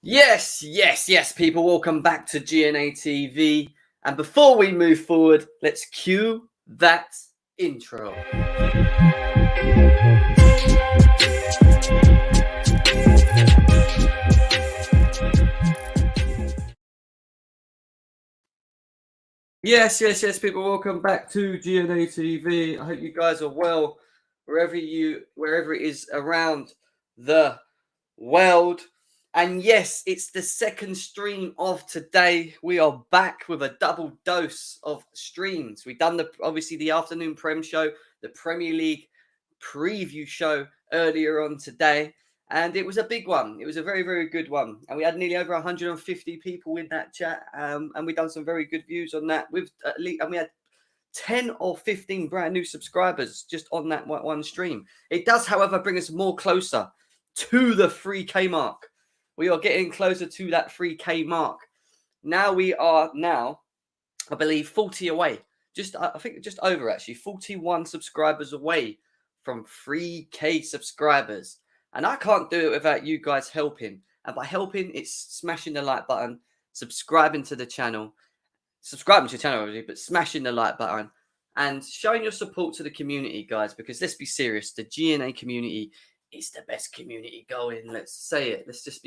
Yes, people. Welcome back to GNA TV. And before we move forward, let's cue that intro. Yes, people. Welcome back to GNA TV. I hope you guys are well, wherever it is around the world. And yes, it's the second stream of today. We are back with a double dose of streams. We've done obviously the afternoon Prem show, the Premier League preview show earlier on today, and it was a big one. It was a very, very good one, and we had nearly over 150 people in that chat, and we done some very good views on that. And we had 10 or 15 brand new subscribers just on that one stream. It does, however, bring us more closer to the 3K mark. We are getting closer to that 3K mark. Now we are I believe, 40 away. I think just over, actually. 41 subscribers away from 3K subscribers. And I can't do it without you guys helping. And by helping, it's smashing the like button, subscribing to the channel, obviously, but smashing the like button and showing your support to the community, guys, because let's be serious, the GNA community is the best community going. Let's say it. Let's just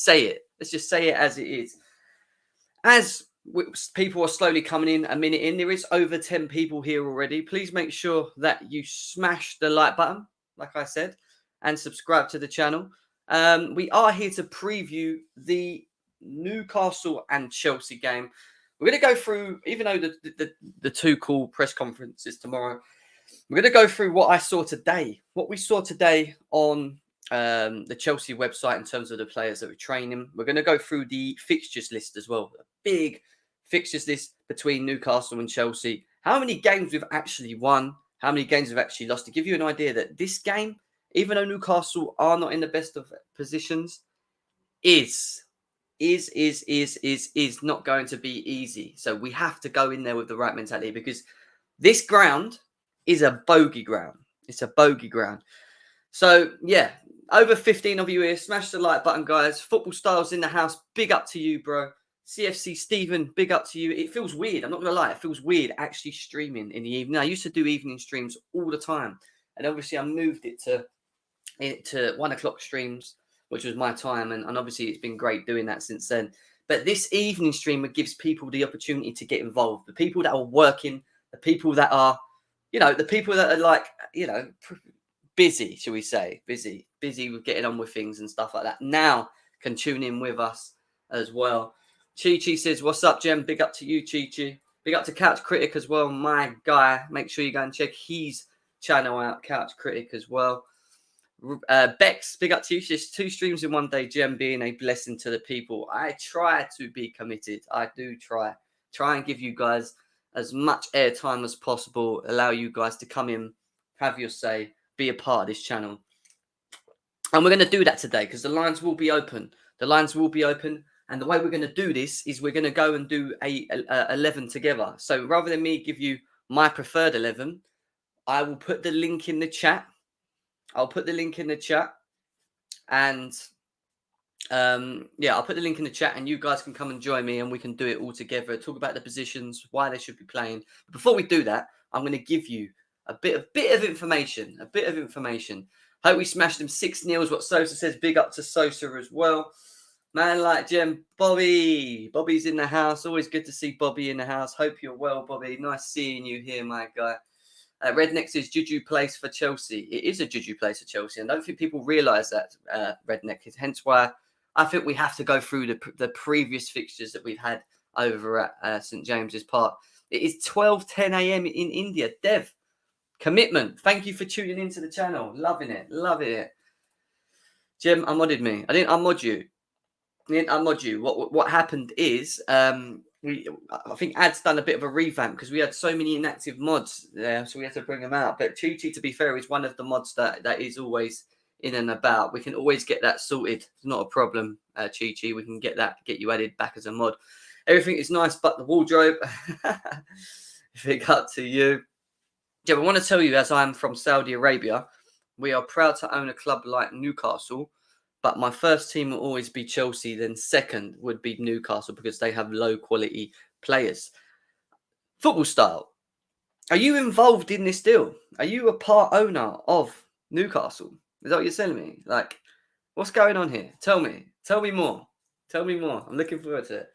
say it. Let's just say it as it is. As people are slowly coming in, a minute in, there is over 10 people here already. Please make sure that you smash the like button, like I said, and subscribe to the channel. We are here to preview the Newcastle and Chelsea game. We're going to go through, even though the two cool press conferences tomorrow, we're going to go through what we saw today on the Chelsea website in terms of the players that were training. We're going to go through the fixtures list as well, a big fixtures list between Newcastle and Chelsea. How many games we've actually won, how many games we've actually lost, to give you an idea that this game, even though Newcastle are not in the best of positions, is not going to be easy. So we have to go in there with the right mentality, because this ground is a bogey ground. It's a bogey ground. So, yeah, over 15 of you here. Smash the like button, guys. Football Styles in the house. Big up to you, bro. CFC Stephen, big up to you. It feels weird. I'm not going to lie. It feels weird actually streaming in the evening. I used to do evening streams all the time. And obviously I moved it to 1 o'clock streams, which was my time. And obviously it's been great doing that since then. But this evening stream gives people the opportunity to get involved. The people that are working, the people that are, the people that are like, busy, shall we say, busy with getting on with things and stuff like that, now can tune in with us as well. Chi says, what's up, Jem? Big up to you, Chi. Big up to Couch Critic as well, my guy. Make sure you go and check his channel out, Couch Critic as well. Bex, big up to you. Just 2 streams in one day, Jem, being a blessing to the people. I try to be committed. I do try and give you guys as much airtime as possible, allow you guys to come in, have your say, be a part of this channel. And we're going to do that today because the lines will be open. And the way we're going to do this is we're going to go and do a 11 together. So rather than me give you my preferred 11, I will put the link in the chat. And I'll put the link in the chat, and you guys can come and join me, and we can do it all together. Talk about the positions, why they should be playing. But before we do that, I'm going to give you a bit of information. Hope we smashed them 6-0. What Sosa says. Big up to Sosa as well. Man like Jem, Bobby's in the house. Always good to see Bobby in the house. Hope you're well, Bobby. Nice seeing you here, my guy. Redneck says Juju place for Chelsea. It is a Juju place for Chelsea, and I don't think people realise that, Redneck. Hence why I think we have to go through the previous fixtures that we've had over at St James's Park. It is 12:10 a.m. in India. Dev, commitment. Thank you for tuning into the channel. Loving it. Jim unmodded me. I didn't unmod you. What happened is I think Ad's done a bit of a revamp because we had so many inactive mods there, so we had to bring them out. But Chi, to be fair, is one of the mods that is always in and about. We can always get that sorted. It's not a problem, Chi. We can get you added back as a mod. Everything is nice but the wardrobe. Big up to you. Yeah, I want to tell you, as I'm from Saudi Arabia, we are proud to own a club like Newcastle But my first team will always be Chelsea. Then second would be Newcastle because they have low quality players. Football style. Are you involved in this deal? Are you a part owner of Newcastle? Is that what you're telling me? Like, what's going on here? Tell me. Tell me more. Tell me more. I'm looking forward to it.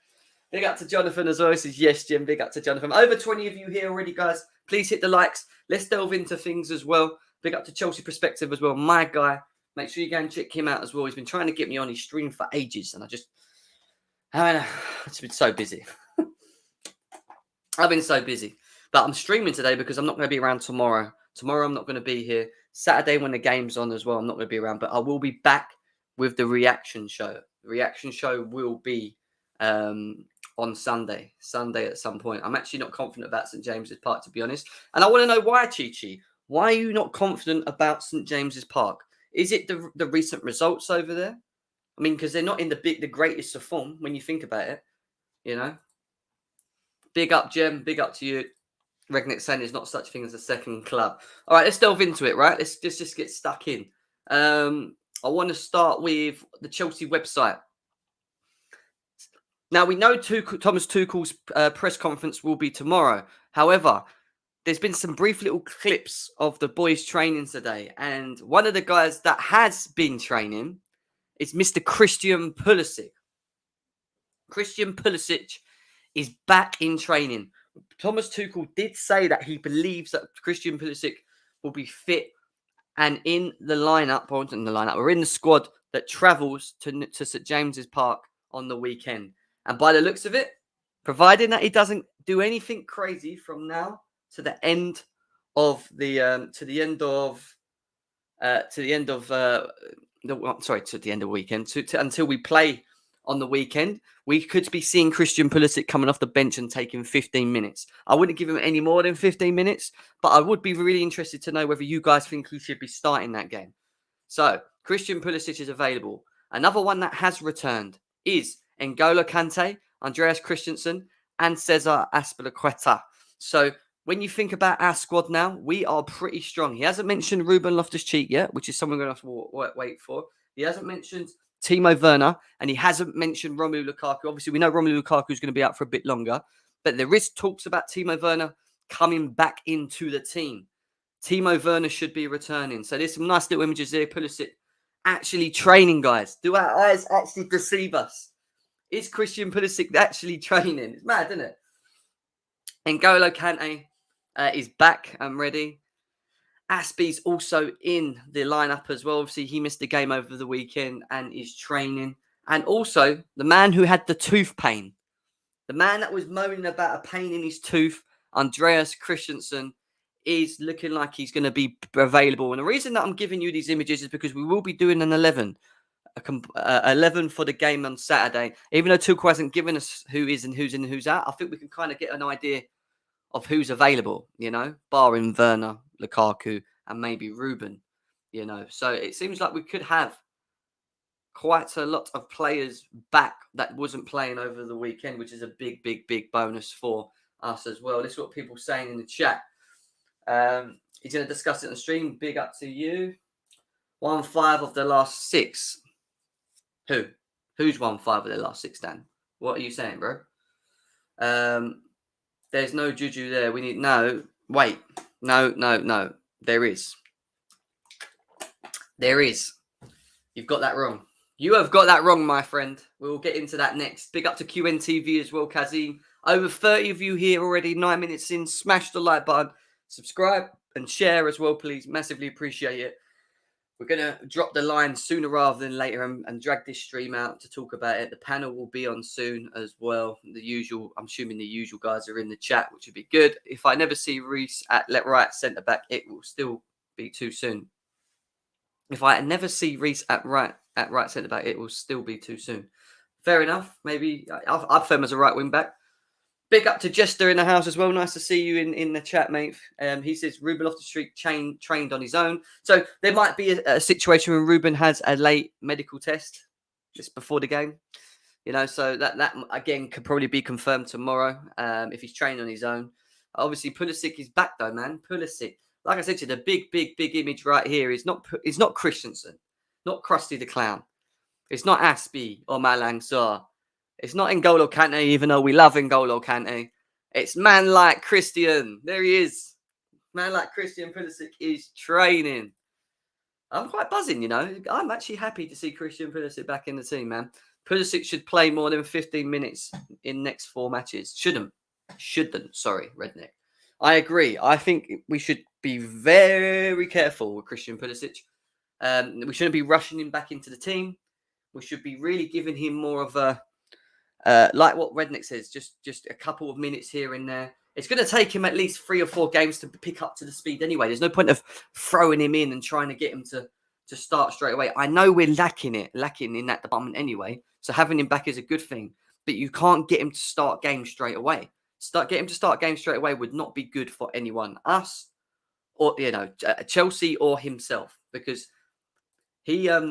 Big up to Jonathan as well. He says, yes, Jim. Big up to Jonathan. Over 20 of you here already, guys. Please hit the likes. Let's delve into things as well. Big up to Chelsea Perspective as well. My guy. Make sure you go and check him out as well. He's been trying to get me on his stream for ages. And it's been so busy. I've been so busy. But I'm streaming today because I'm not going to be around tomorrow. Tomorrow I'm not going to be here. Saturday when the game's on as well, I'm not going to be around. But I will be back with the reaction show. The reaction show will be on Sunday at some point. I'm actually not confident about St. James's Park, to be honest. And I want to know why, Chi-Chi. Why are you not confident about St. James's Park? Is it the recent results over there? I mean, because they're not in the greatest of form when you think about it, you know. Big up, Jem. Big up to you. Regnick saying there's not such a thing as a second club. All right, let's delve into it, right? Let's just get stuck in. I want to start with the Chelsea website. Now, we know Thomas Tuchel's press conference will be tomorrow. However, there's been some brief little clips of the boys training today. And one of the guys that has been training is Mr. Christian Pulisic. Christian Pulisic is back in training. Thomas Tuchel did say that he believes that Christian Pulisic will be fit and in the lineup, or in the squad that travels to St. James's Park on the weekend. And by the looks of it, providing that he doesn't do anything crazy from now to the end of the weekend, until we play on the weekend, we could be seeing Christian Pulisic coming off the bench and taking 15 minutes. I wouldn't give him any more than 15 minutes, but I would be really interested to know whether you guys think he should be starting that game. So, Christian Pulisic is available. Another one that has returned is N'Golo Kante, Andreas Christensen, and Cesar Azpilicueta. So, when you think about our squad now, we are pretty strong. He hasn't mentioned Ruben Loftus-Cheek yet, which is someone we're going to have to wait for. He hasn't mentioned Timo Werner, and he hasn't mentioned Romelu Lukaku. Obviously, we know Romelu Lukaku is going to be out for a bit longer, but there is talks about Timo Werner coming back into the team. Timo Werner should be returning. So there's some nice little images there. Pulisic actually training, guys. Do our eyes actually deceive us? Is Christian Pulisic actually training? It's mad, isn't it? N'Golo Kante is back and ready. Aspie's also in the lineup as well. Obviously, he missed the game over the weekend and is training. And also, the man who had the tooth pain, the man that was moaning about a pain in his tooth, Andreas Christensen, is looking like he's going to be available. And the reason that I'm giving you these images is because we will be doing an 11 for the game on Saturday. Even though Tuchel hasn't given us who is and who's in and who's out, I think we can kind of get an idea of who's available, you know, barring Werner, Lukaku, and maybe Ruben, you know. So it seems like we could have quite a lot of players back that wasn't playing over the weekend, which is a big, big, big bonus for us as well. This is what people are saying in the chat. He's going to discuss it on the stream. Big up to you. 1-5 of the last 6. Who's 1-5 of the last 6, Dan? What are you saying, bro? There's no juju there. We need... No. Wait. No. There is. There is. You've got that wrong. You have got that wrong, my friend. We'll get into that next. Big up to QNTV as well, Kazim. Over 30 of you here already. 9 minutes in. Smash the like button. Subscribe and share as well, please. Massively appreciate it. We're going to drop the line sooner rather than later and drag this stream out to talk about it. The panel will be on soon as well. The usual, I'm assuming the usual guys are in the chat, which would be good. If I never see Reece at right centre back, it will still be too soon. If I never see Reece at right centre back, it will still be too soon. Fair enough. Maybe I'll have him as a right wing back. Big up to Jester in the house as well. Nice to see you in the chat, mate. He says Ruben Loftus-Cheek trained on his own. So there might be a situation where Ruben has a late medical test just before the game. You know, so that again could probably be confirmed tomorrow if he's trained on his own. Obviously, Pulisic is back though, man. Pulisic, like I said to you, the big image right here is not Christensen, not Krusty the Clown. It's not Aspie or Malang Sarr. It's not N'Golo Kante, even though we love N'Golo Kante. It's man like Christian. There he is. Man like Christian Pulisic is training. I'm quite buzzing, you know. I'm actually happy to see Christian Pulisic back in the team, man. Pulisic should play more than 15 minutes in next 4 matches. Shouldn't. Sorry, Redneck. I agree. I think we should be very careful with Christian Pulisic. We shouldn't be rushing him back into the team. We should be really giving him more of a, like what Redneck says, just a couple of minutes here and there. It's going to take him at least 3 or 4 games to pick up to the speed anyway. There's no point of throwing him in and trying to get him to start straight away. I know we're lacking in that department anyway. So having him back is a good thing. But you can't get him to start games straight away. Get him to start games straight away would not be good for anyone, us or Chelsea or himself, because he said,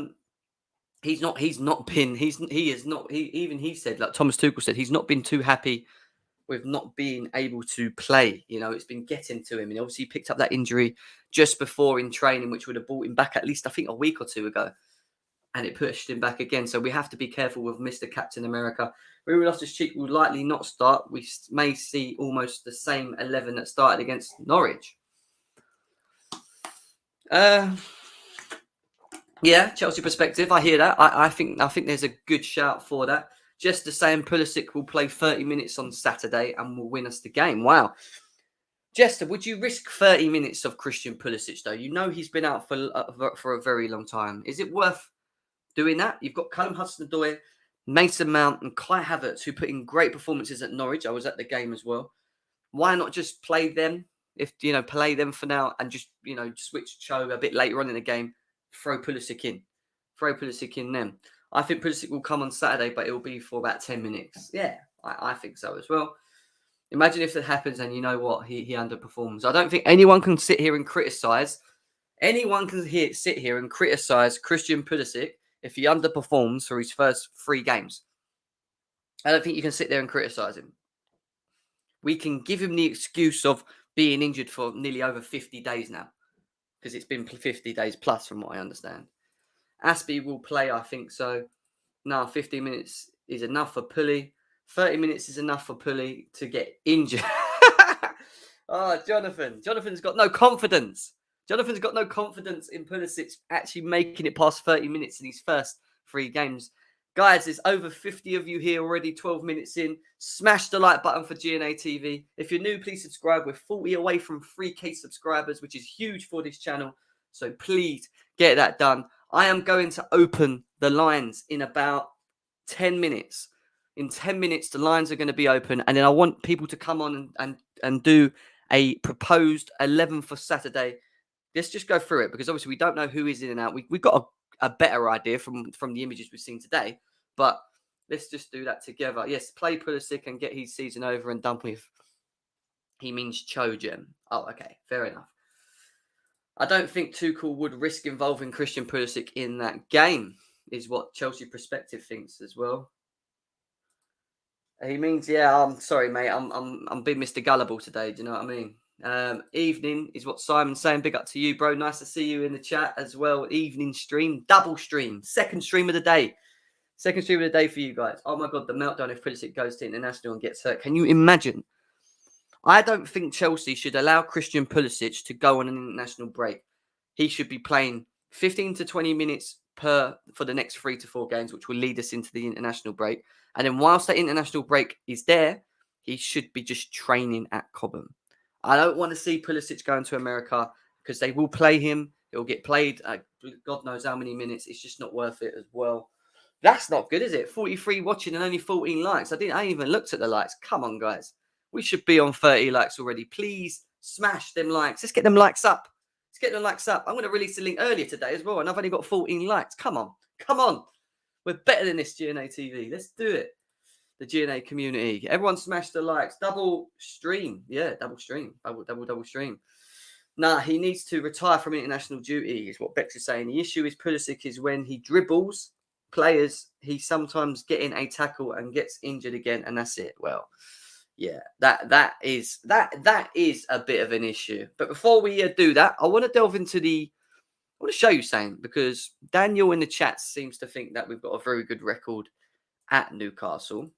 like Thomas Tuchel said, he's not been too happy with not being able to play. You know, it's been getting to him. And obviously he picked up that injury just before in training, which would have brought him back at least, I think, a week or 2 ago. And it pushed him back again. So we have to be careful with Mr. Captain America. Ruben Loftus-Cheek will likely not start. We may see almost the same 11 that started against Norwich. Yeah, Chelsea perspective. I hear that. I think there's a good shout for that. Just the same, Pulisic will play 30 minutes on Saturday and will win us the game. Wow. Jester, would you risk 30 minutes of Christian Pulisic, though? You know he's been out for a very long time. Is it worth doing that? You've got Callum Hudson-Odoi, Mason Mount and Kai Havertz, who put in great performances at Norwich. I was at the game as well. Why not just play them? Play them for now and just, switch Cho a bit later on in the game. Throw Pulisic in then. I think Pulisic will come on Saturday, but it will be for about 10 minutes. Yeah, I think so as well. Imagine if that happens and you know what? He underperforms. I don't think anyone can sit here and criticise. Sit here and criticise Christian Pulisic if he underperforms for his first 3 games. I don't think you can sit there and criticise him. We can give him the excuse of being injured for nearly over 50 days now, because it's been 50 days plus from what I understand. Aspie will play, I think so. No, 15 minutes is enough for Pulley. 30 minutes is enough for Pulley to get injured. Oh, Jonathan's got no confidence. Jonathan's got no confidence in Pulisic actually making it past 30 minutes in his first 3 games. Guys, there's over 50 of you here already, 12 minutes in. Smash the like button for GNA TV. If you're new, please subscribe. We're 40 away from 3K subscribers, which is huge for this channel. So please get that done. I am going to open the lines in about 10 minutes. In 10 minutes, the lines are going to be open. And then I want people to come on and do a proposed 11 for Saturday. Let's just go through it, because obviously we don't know who is in and out. We've got a better idea from the images we've seen today. But let's just do that together. Yes, play Pulisic and get his season over and done with. He means Chojem. Oh, okay. Fair enough. I don't think Tuchel would risk involving Christian Pulisic in that game, is what Chelsea Perspective thinks as well. He means, yeah, I'm sorry, mate. I'm being Mr. Gullible today. Do you know what I mean? Evening is what Simon's saying. Big up to you, bro. Nice to see you in the chat as well. Evening stream, double stream, second stream of the day. Second stream of the day for you guys. Oh my God, the meltdown if Pulisic goes to international and gets hurt. Can you imagine? I don't think Chelsea should allow Christian Pulisic to go on an international break. He should be playing 15 to 20 minutes for the next 3 to 4 games, which will lead us into the international break. And then whilst that international break is there, he should be just training at Cobham. I don't want to see Pulisic going to America, because they will play him. It will get played God knows how many minutes. It's just not worth it as well. That's not good, is it? 43 watching and only 14 likes. I ain't even looked at the likes. Come on, guys. We should be on 30 likes already. Please smash them likes. Let's get them likes up. I'm going to release the link earlier today as well, and I've only got 14 likes. Come on. We're better than this, GNA TV. Let's do it. The GNA community. Everyone smash the likes. Double stream. Yeah, double stream. Double stream. Nah, he needs to retire from international duty, is what Bex is saying. The issue is Pulisic is when he dribbles players, he sometimes get in a tackle and gets injured again, and that's it. Well, yeah, that is a bit of an issue. But before we do that, I want to delve into the want to show you something because Daniel in the chat seems to think that we've got a very good record at Newcastle.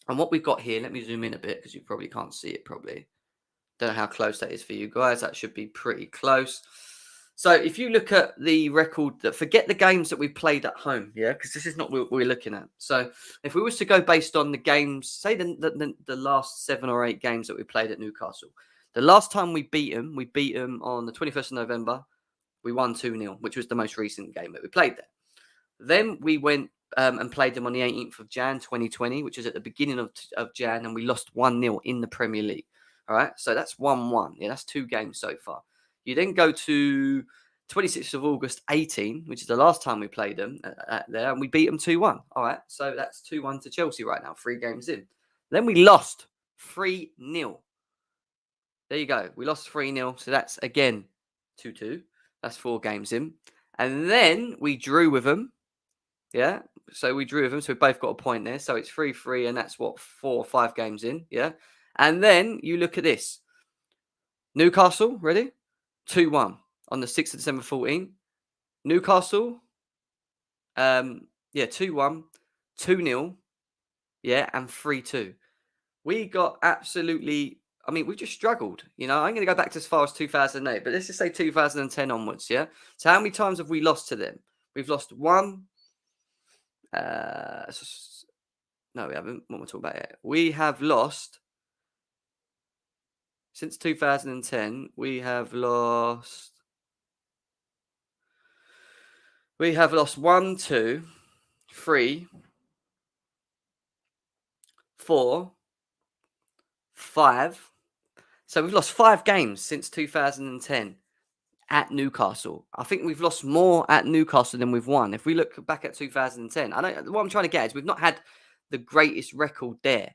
And what we've got here, let me zoom in a bit because you probably can't see it probably. Don't know how close that is for you guys. That should be pretty close. So if you look at the record, forget the games that we played at home, yeah, because this is not what we're looking at. So if we was to go based on the games, say the last 7 or 8 games that we played at Newcastle, the last time we beat them on the 21st of November. We won 2-0, which was the most recent game that we played there. Then we went and played them on the 18th of Jan 2020, which is at the beginning of Jan, and we lost 1-0 in the Premier League. All right, so that's 1-1. Yeah, that's 2 games so far. You then go to 26th of August 18, which is the last time we played them there, and we beat them 2-1. All right, so that's 2-1 to Chelsea right now, 3 games in. Then we lost 3-0. There you go. We lost 3-0, so that's again 2-2. That's 4 games in. And then we drew with them. Yeah. So we drew with them. So we both got a point there. So it's 3-3. And that's what, 4 or 5 games in. Yeah. And then you look at this. Newcastle, ready? 2-1 on the 6th of December 14. Newcastle. 2-1. 2-0. Yeah. And 3-2. We got absolutely... I mean, we've just struggled. I'm going to go back to as far as 2008, but let's just say 2010 onwards, yeah? So how many times have we lost to them? We've lost 1. No, we haven't. What am I talking about here? We have lost, since 2010, we have lost 1, 2, 3, 4, 5. So we've lost 5 games since 2010 at Newcastle. I think we've lost more at Newcastle than we've won. If we look back at 2010, what I'm trying to get is we've not had the greatest record there.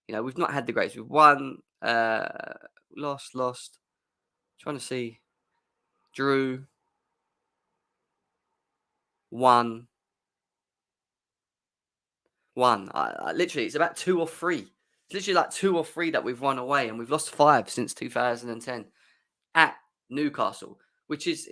We've not had the greatest. We've won, lost. Trying to see. Drew. Won. Literally, it's about 2 or 3. It's literally like 2 or 3 that we've won away, and we've lost 5 since 2010 at Newcastle, which is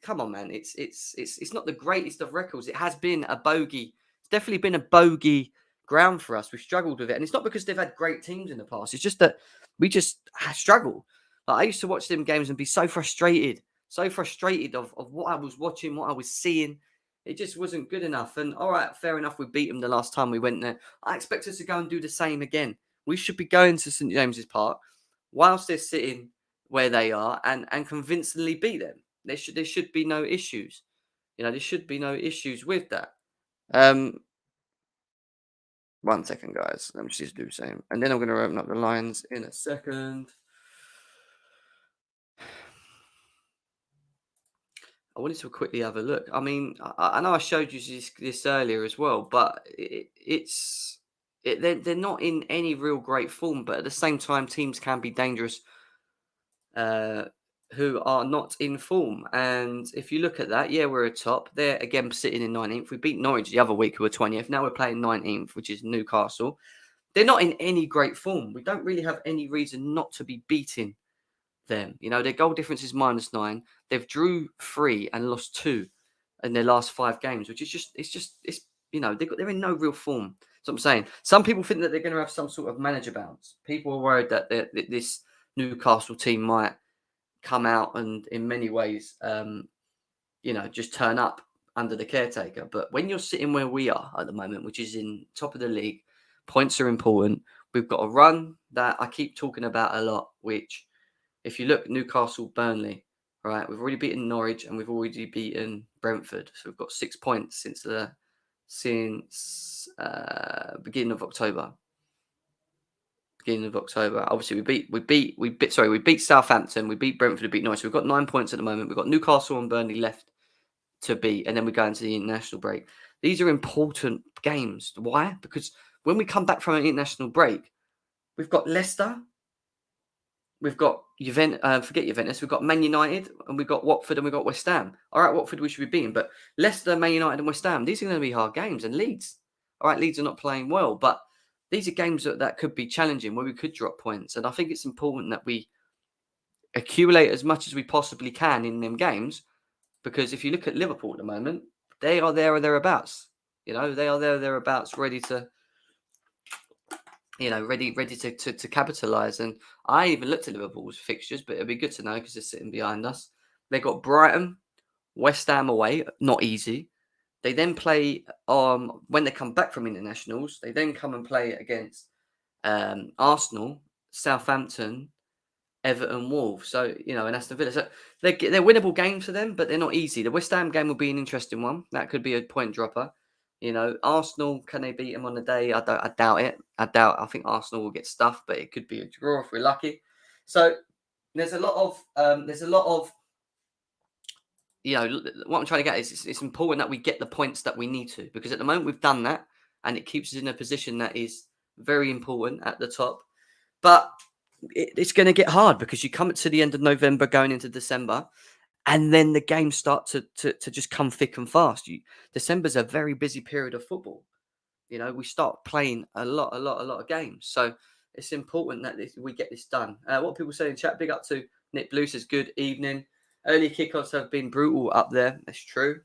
come on, man. It's not the greatest of records. It has been a bogey. It's definitely been a bogey ground for us. We've struggled with it, and it's not because they've had great teams in the past. It's just that we just struggle. Like, I used to watch them games and be so frustrated of what I was watching, what I was seeing. It just wasn't good enough. And all right, fair enough. We beat them the last time we went there. I expect us to go and do the same again. We should be going to St James's Park whilst they're sitting where they are and convincingly beat them. There should be no issues. There should be no issues with that. 1 second, guys. Let me just do the same. And then I'm going to open up the lines in a second. I wanted to quickly have a look. I mean, I know I showed you this earlier as well, but they're not in any real great form. But at the same time, teams can be dangerous who are not in form. And if you look at that, yeah, we're atop. They're again sitting in 19th. We beat Norwich the other week, who were 20th. Now we're playing 19th, which is Newcastle. They're not in any great form. We don't really have any reason not to be beating them. Their goal difference is -9. They've drew 3 and lost 2 in their last 5 games, which is they're in no real form. That's what I'm saying. Some people think that they're going to have some sort of manager bounce. People are worried that this Newcastle team might come out and in many ways, just turn up under the caretaker. But when you're sitting where we are at the moment, which is in top of the league, points are important. We've got a run that I keep talking about a lot, which if you look, Newcastle, Burnley, all right, we've already beaten Norwich and we've already beaten Brentford. So we've got 6 points since beginning of October. Obviously, we beat Southampton, we beat Brentford, we beat Norwich. So we've got 9 points at the moment. We've got Newcastle and Burnley left to beat, and then we go into the international break. These are important games. Why? Because when we come back from an international break, we've got Leicester, we've got forget Juventus, we've got Man United, and we've got Watford, and we've got West Ham. All right, Watford we should be beating, but Leicester, Man United, and West Ham, these are going to be hard games. And Leeds, all right, Leeds are not playing well, but these are games that could be challenging, where we could drop points. And I think it's important that we accumulate as much as we possibly can in them games, Because if you look at Liverpool at the moment, they are there or thereabouts. They are there or thereabouts, ready to, ready to capitalise. And I even looked at Liverpool's fixtures, but it'd be good to know because they're sitting behind us. They got Brighton, West Ham away, not easy. They then play when they come back from internationals. They then come and play against Arsenal, Southampton, Everton, Wolves. So and Aston Villa. So they're winnable games for them, but they're not easy. The West Ham game will be an interesting one. That could be a point dropper. Arsenal, can they beat them on the day? I doubt it. I think Arsenal will get stuffed, but it could be a draw if we're lucky. So there's a lot of what I'm trying to get is it's important that we get the points that we need to, because at the moment we've done that and it keeps us in a position that is very important at the top. But it's going to get hard because you come to the end of November going into December, and then the games start to just come thick and fast. December's a very busy period of football. We start playing a lot of games. So it's important that we get this done. What people say in chat, big up to Nick Blue says, good evening. Early kickoffs have been brutal up there. That's true.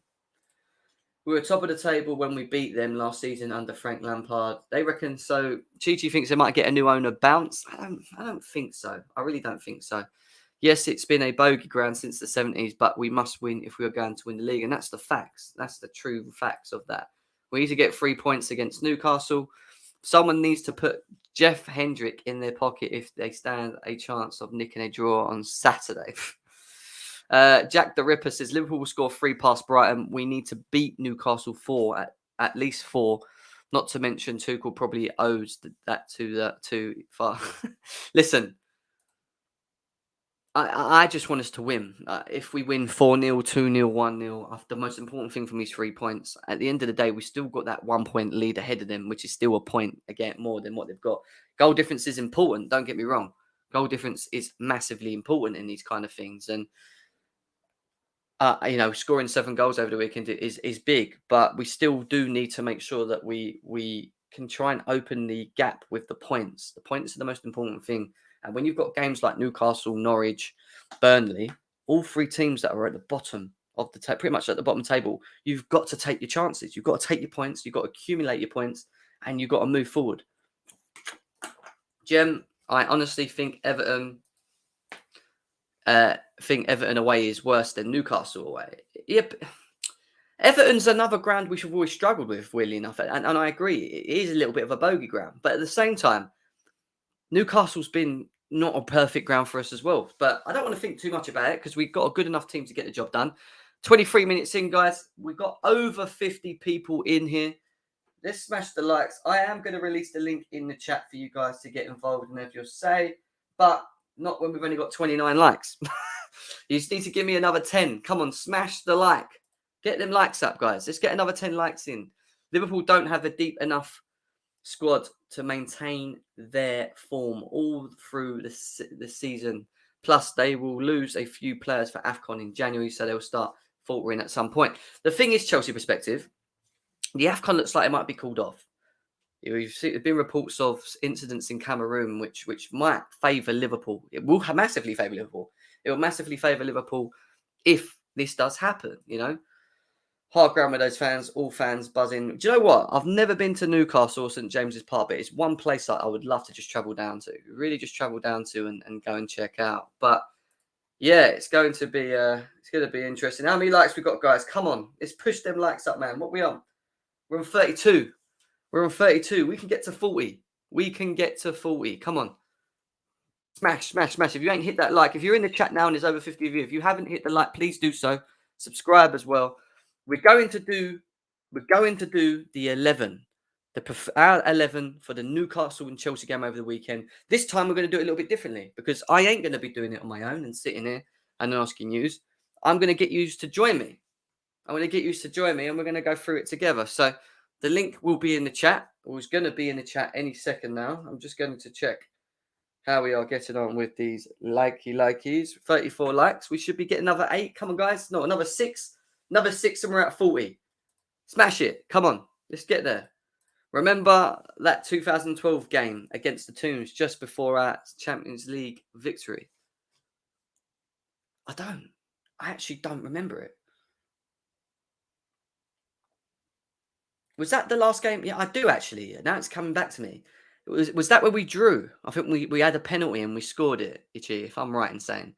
We were top of the table when we beat them last season under Frank Lampard. They reckon so. Chi thinks they might get a new owner bounce. I don't think so. I really don't think so. Yes, it's been a bogey ground since the 70s, but we must win if we are going to win the league. And that's the facts. That's the true facts of that. We need to get 3 points against Newcastle. Someone needs to put Jeff Hendrick in their pocket if they stand a chance of nicking a draw on Saturday. Jack the Ripper says Liverpool will score 3 past Brighton. We need to beat Newcastle 4 at least 4. Not to mention Tuchel probably owes that to far. Listen, I just want us to win. If we win 4-0, 2-0, 1-0, the most important thing for me is 3 points. At the end of the day, we still got that 1 point lead ahead of them, which is still a point, again, more than what they've got. Goal difference is important, don't get me wrong. Goal difference is massively important in these kind of things. And scoring 7 goals over the weekend is big, but we still do need to make sure that we can try and open the gap with the points. The points are the most important thing. And when you've got games like Newcastle, Norwich, Burnley, all 3 teams that are at the bottom of the pretty much at the bottom table, you've got to take your chances. You've got to take your points. You've got to accumulate your points, and you've got to move forward. Jem, I honestly think Everton away is worse than Newcastle away. Yep. Everton's another ground we should have always struggled with, weirdly enough. And I agree, it is a little bit of a bogey ground. But at the same time, Newcastle's been not a perfect ground for us as well. But I don't want to think too much about it because we've got a good enough team to get the job done. 23 minutes in, guys. We've got over 50 people in here. Let's smash the likes. I am going to release the link in the chat for you guys to get involved and have your say. But not when we've only got 29 likes. You just need to give me another 10. Come on, smash the like. Get them likes up, guys. Let's get another 10 likes in. Liverpool don't have a deep enough squad to maintain their form all through the season. Plus, they will lose a few players for AFCON in January, so they'll start faltering at some point. The thing is, Chelsea perspective, the AFCON looks like it might be called off. There's been reports of incidents in Cameroon which might favour Liverpool. It will massively favour Liverpool. It will massively favour Liverpool if this does happen, Hard ground with those fans, all fans buzzing. Do you know what? I've never been to Newcastle or St James's Park, but it's one place that I would love to just travel down to. Really just travel down to and go and check out. But yeah, it's going to be interesting. How many likes we got, guys? Come on. Let's push them likes up, man. What we on? We're on 32. We're on 32. We can get to 40. We can get to 40. Come on. Smash, smash, smash. If you ain't hit that like, if you're in the chat now and there's over 50 of you, if you haven't hit the like, please do so. Subscribe as well. We're going to do the 11, our 11 for the Newcastle and Chelsea game over the weekend. This time we're going to do it a little bit differently because I ain't going to be doing it on my own and sitting here and asking yous. I'm going to get you to join me. I'm going to get you to join me and we're going to go through it together. So the link will be in the chat. Or it's going to be in the chat any second now. I'm just going to check how we are getting on with these likies. 34 likes. We should be getting another 8. Come on, guys. No, another 6. Another 6 and we're at 40. Smash it. Come on. Let's get there. Remember that 2012 game against the Tombs just before our Champions League victory? I actually don't remember it. Was that the last game? Yeah, I do actually. Now it's coming back to me. Was that where we drew? I think we had a penalty and we scored it, Ichi, if I'm right in saying.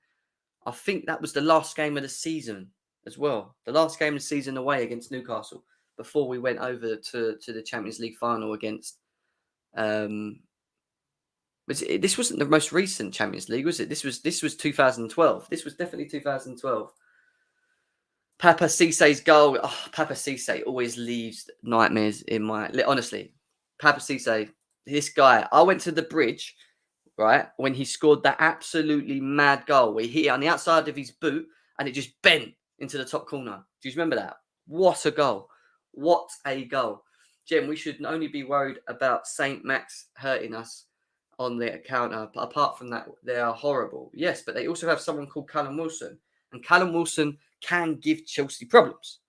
I think that was the last game of the season as well. The last game of the season away against Newcastle before we went over to the Champions League final against. This wasn't the most recent Champions League, was it? This was 2012. This was definitely 2012. Papa Cisse's goal. Oh, Papa Cisse always leaves nightmares in my. Honestly, Papa Cisse, this guy. I went to the bridge, right, when he scored that absolutely mad goal where he hit it on the outside of his boot and it just bent into the top corner. Do you remember that? What a goal. What a goal. Jim, we should only be worried about St. Max hurting us on the counter. But apart from that, they are horrible. Yes, but they also have someone called Callum Wilson. And Callum Wilson can give Chelsea problems.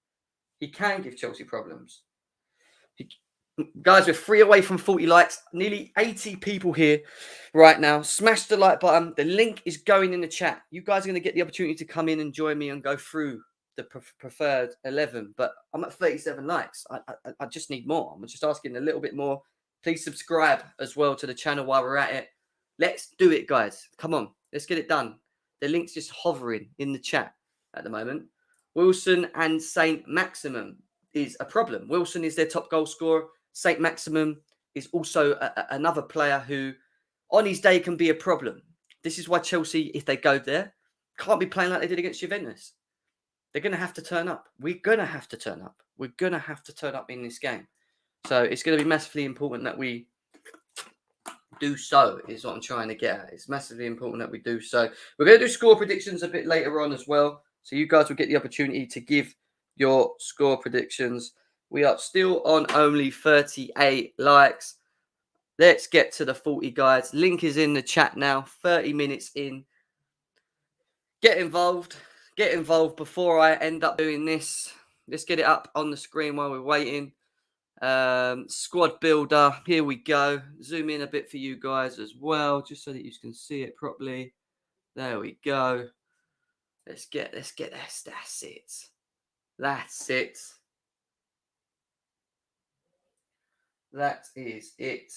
He can give Chelsea problems. Guys, we're 3 away from 40 likes. Nearly 80 people here right now. Smash the like button. The link is going in the chat. You guys are going to get the opportunity to come in and join me and go through the preferred 11. But I'm at 37 likes. I just need more. I'm just asking a little bit more. Please subscribe as well to the channel while we're at it. Let's do it, guys. Come on. Let's get it done. The link's just hovering in the chat at the moment. Wilson and St. Maximum is a problem. Wilson is their top goal scorer. St. Maximum is also another player who, on his day, can be a problem. This is why Chelsea, if they go there, can't be playing like they did against Juventus. They're going to have to turn up. We're going to have to turn up. We're going to have to turn up in this game. So it's going to be massively important that we do so, is what I'm trying to get at. It's massively important that we do so. We're going to do score predictions a bit later on as well. So you guys will get the opportunity to give your score predictions. We are still on only 38 likes. Let's get to the 40, guys. Link is in the chat now. 30 minutes in. Get involved. Get involved before I end up doing this. Let's get it up on the screen while we're waiting. Squad builder. Here we go. Zoom in a bit for you guys as well, just so that you can see it properly. There we go. Let's get this. That's it. That's it. That is it.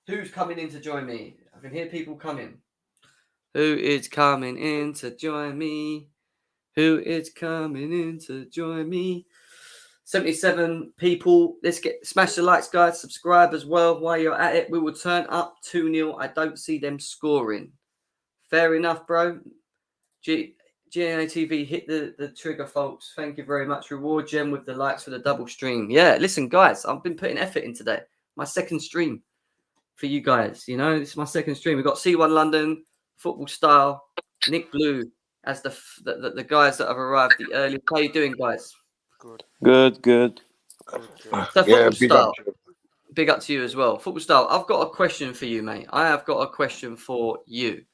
Who's coming in to join me? I can hear people coming. Who is coming in to join me? Who is coming in to join me? 77 people. Let's smash the likes, guys. Subscribe as well while you're at it. We will turn up 2-0. I don't see them scoring. Fair enough, bro. GNA TV, hit the trigger, folks. Thank you very much. Reward Gem with the likes for the double stream. Yeah, listen, guys, I've been putting effort in today. My second stream for you guys. You know, this is my second stream. We've got C1 London, Football Style, Nick Blue as the guys that have arrived the early. How you doing, guys? Good. So Football Style, big up to you as well. Football Style, I've got a question for you, mate. I have got a question for you.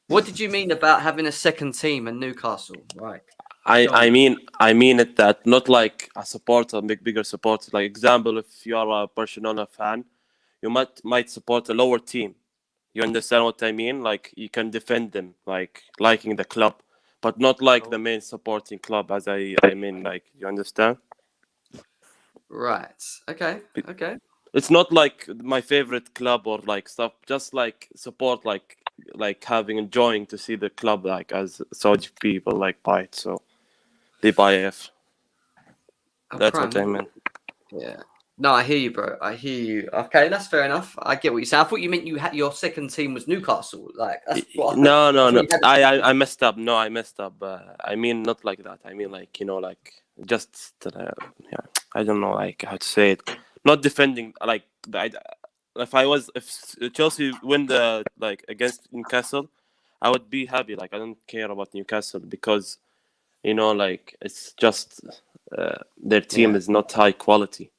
What did you mean about having a second team in Newcastle? Right. I mean it that not like a supporter, bigger supporter. Like example, if you are a Barcelona fan, you might support a lower team. You understand what I mean? Like you can defend them, like liking the club, but not like the main supporting club. As I mean, like you understand? Right. Okay. It's not like my favorite club or like stuff. Just like support, like enjoying to see the club, like as Saudi people like buy it, so they buy F. That's what I meant. Yeah. No, I hear you, bro. I hear you. Okay, that's fair enough. I get what you say. I thought you meant you had your second team was Newcastle. Like that's what no. I messed up. No, I messed up. I mean not like that. I mean like like just yeah. I don't know like how to say it. Not defending like if Chelsea win the like against Newcastle, I would be happy. Like I don't care about Newcastle because like it's just their team is not high quality.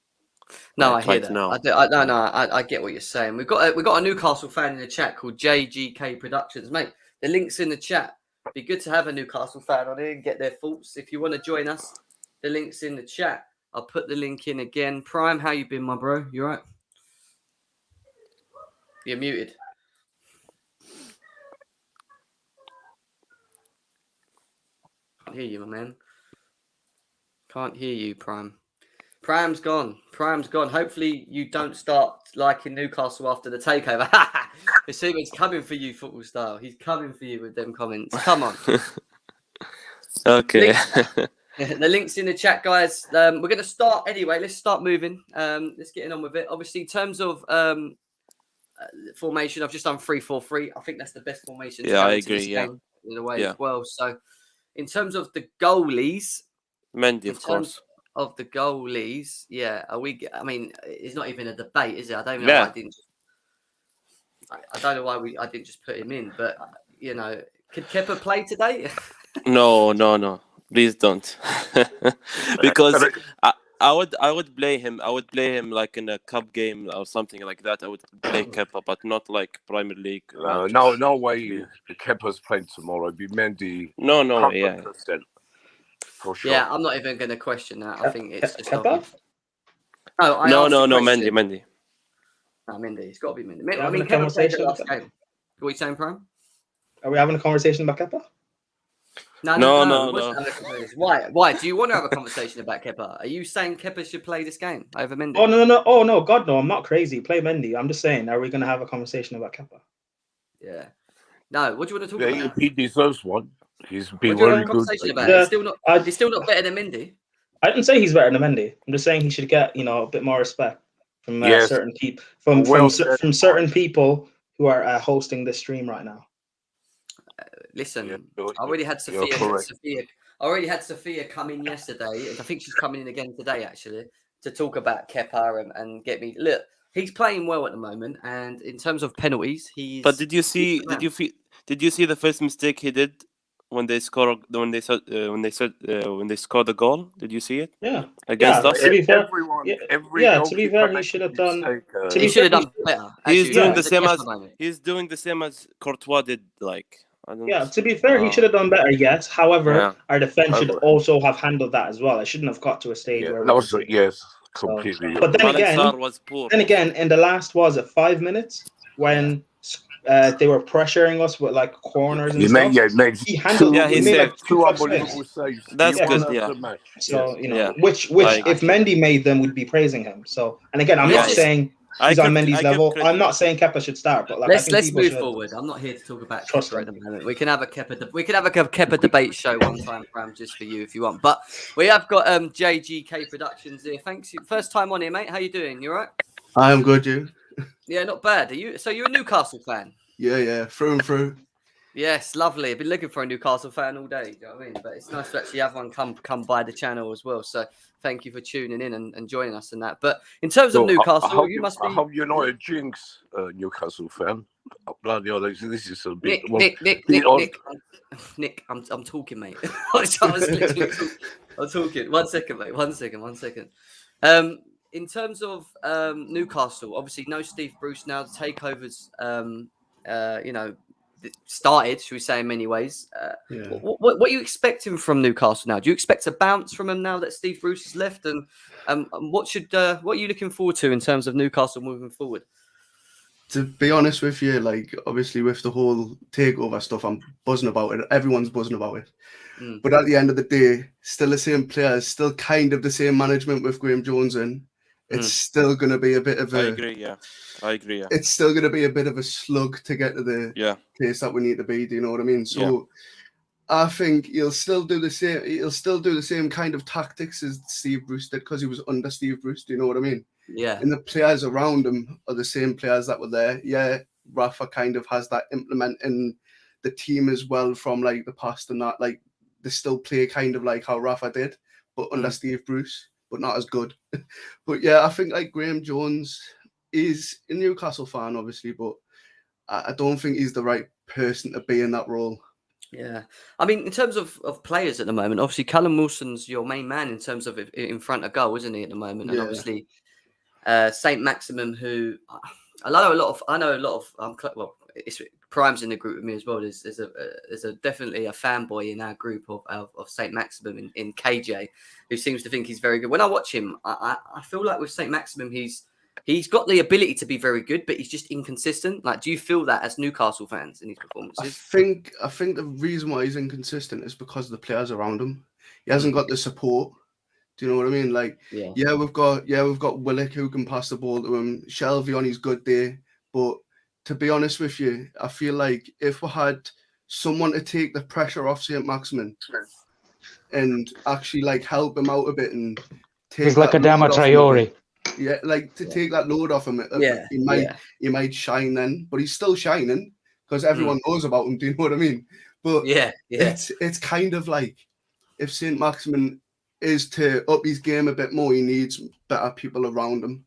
No, I hear that. I get what you're saying. We've got a Newcastle fan in the chat called JGK Productions, mate. The link's in the chat. Be good to have a Newcastle fan on here and get their thoughts. If you want to join us, the link's in the chat. I'll put the link in again. Prime, how you been, my bro? You all right? You're muted. Can't hear you, my man. Can't hear you, Prime. Prime's gone. Hopefully you don't start liking Newcastle after the takeover. Seaman's coming for you, football style. He's coming for you with them comments. Come on. Okay. The link's in the chat, guys. We're going to start anyway. Let's start moving. Let's get on with it. Obviously, in terms of formation, I've just done 3-4-3. I think that's the best formation. Yeah, I agree. Yeah, in a way as well. So, in terms of the goalies, Mendy, of course. Of the goalies, yeah, I mean, it's not even a debate, is it? I don't know why I don't know why I didn't just put him in, but you know, could Kepa play today? No. Please don't. Because I would play him. I would play him like in a cup game or something like that. I would play Kepa, but not like Premier League. No way. Kepa's playing tomorrow. It'd be Mendy. No way. Yeah. For sure. Yeah, I'm not even going to question that. I think it's just Kepa? No, Mendy. No, Mendy. It's got to be Mendy. I mean, Kepa played the last game. What are you saying, Prime? Are we having a conversation about Kepa? No. Why? Do you want to have a conversation about Kepa? Are you saying Kepa should play this game over Mendy? Oh, no. Oh, no. God, no. I'm not crazy. Play Mendy. I'm just saying, are we going to have a conversation about Kepa? Yeah. No, what do you want to talk about? He deserves one. He's been very good. About he's still not better than Mendy. I didn't say he's better than Mendy. I'm just saying he should get, a bit more respect from certain people, from certain people who are hosting this stream right now. Listen, I already had Sophia. I already had Sophia come in yesterday, and I think she's coming in again today, actually, to talk about Kepa and get me. Look, he's playing well at the moment, and in terms of penalties, he's. But did you see the first mistake he did when they scored the goal? Did you see it? Yeah. Against us. To be fair, to be fair, he should have done. He should have done better. He's doing the same as Courtois did. To be fair, he should have done better. Yes, however, our defense should also have handled that as well. It shouldn't have got to a stage where. Completely. But then again, in the last 5 minutes when they were pressuring us with like corners and stuff. He handled. He made two unbelievable saves. That's good. Yeah. So which if Mendy made them, we'd be praising him. So, and again, I'm not saying he's on Mendy's level. I'm not saying Kepa should start, but let's move forward. I'm not here to talk about Kepa at the moment. We can have a Kepa debate show one time, Bram, just for you if you want. But we have got JGK Productions here. Thanks. First time on here, mate. How you doing? You all right? I am good, you. Yeah, not bad. So you're a Newcastle fan? Yeah, through and through. Yes, lovely. I've been looking for a Newcastle fan all day. Do you know what I mean? But it's nice to actually have one come by the channel as well. So thank you for tuning in and joining us in that. But in terms of Newcastle, you must be. I hope you're not a jinx Newcastle fan. Bloody hell, this is a bit. Nick, I'm talking, mate. I'm talking. One second, mate. One second. In terms of Newcastle, obviously no Steve Bruce now. The takeovers, started, should we say, in many ways. What are you expecting from Newcastle now? Do you expect a bounce from them now that Steve Bruce has left? And what are you looking forward to in terms of Newcastle moving forward? To be honest with you, like obviously with the whole takeover stuff, I'm buzzing about it. Everyone's buzzing about it. But at the end of the day, still the same players, still kind of the same management with Graham Jones in. It's still going to be a bit of a. I agree. Yeah. It's still going to be a bit of a slug to get to the place that we need to be. Do you know what I mean? So, I think he'll still do the same. He'll still do the same kind of tactics as Steve Bruce did because he was under Steve Bruce. Do you know what I mean? Yeah. And the players around him are the same players that were there. Yeah, Rafa kind of has that implement in the team as well from like the past and that. Like they still play kind of like how Rafa did, but under Steve Bruce. But not as good. But yeah, I think like Graham Jones is a Newcastle fan, obviously, but I don't think he's the right person to be in that role. Yeah. I mean, in terms of players at the moment, obviously Callum Wilson's your main man in terms of in front of goal, isn't he, at the moment? And obviously Saint Maximin, who I know a lot of, it's Prime's in the group with me as well. There's definitely a fanboy in our group of Saint Maximin in KJ who seems to think he's very good. When I watch him, I feel like with Saint Maximin, he's got the ability to be very good, but he's just inconsistent. Like, do you feel that as Newcastle fans in his performances? I think the reason why he's inconsistent is because of the players around him. He hasn't got the support Do you know what I mean? Like, Yeah. we've got Willock who can pass the ball to him, Shelby on his good day. But to be honest with you, I feel like if we had someone to take the pressure off St. Maximin and actually like help him out a bit and take He's like a Dama Traore. Yeah, like to take that load off him. He might shine then, but he's still shining because everyone knows about him. Do you know what I mean? But it's kind of like if St. Maximin is to up his game a bit more, he needs better people around him.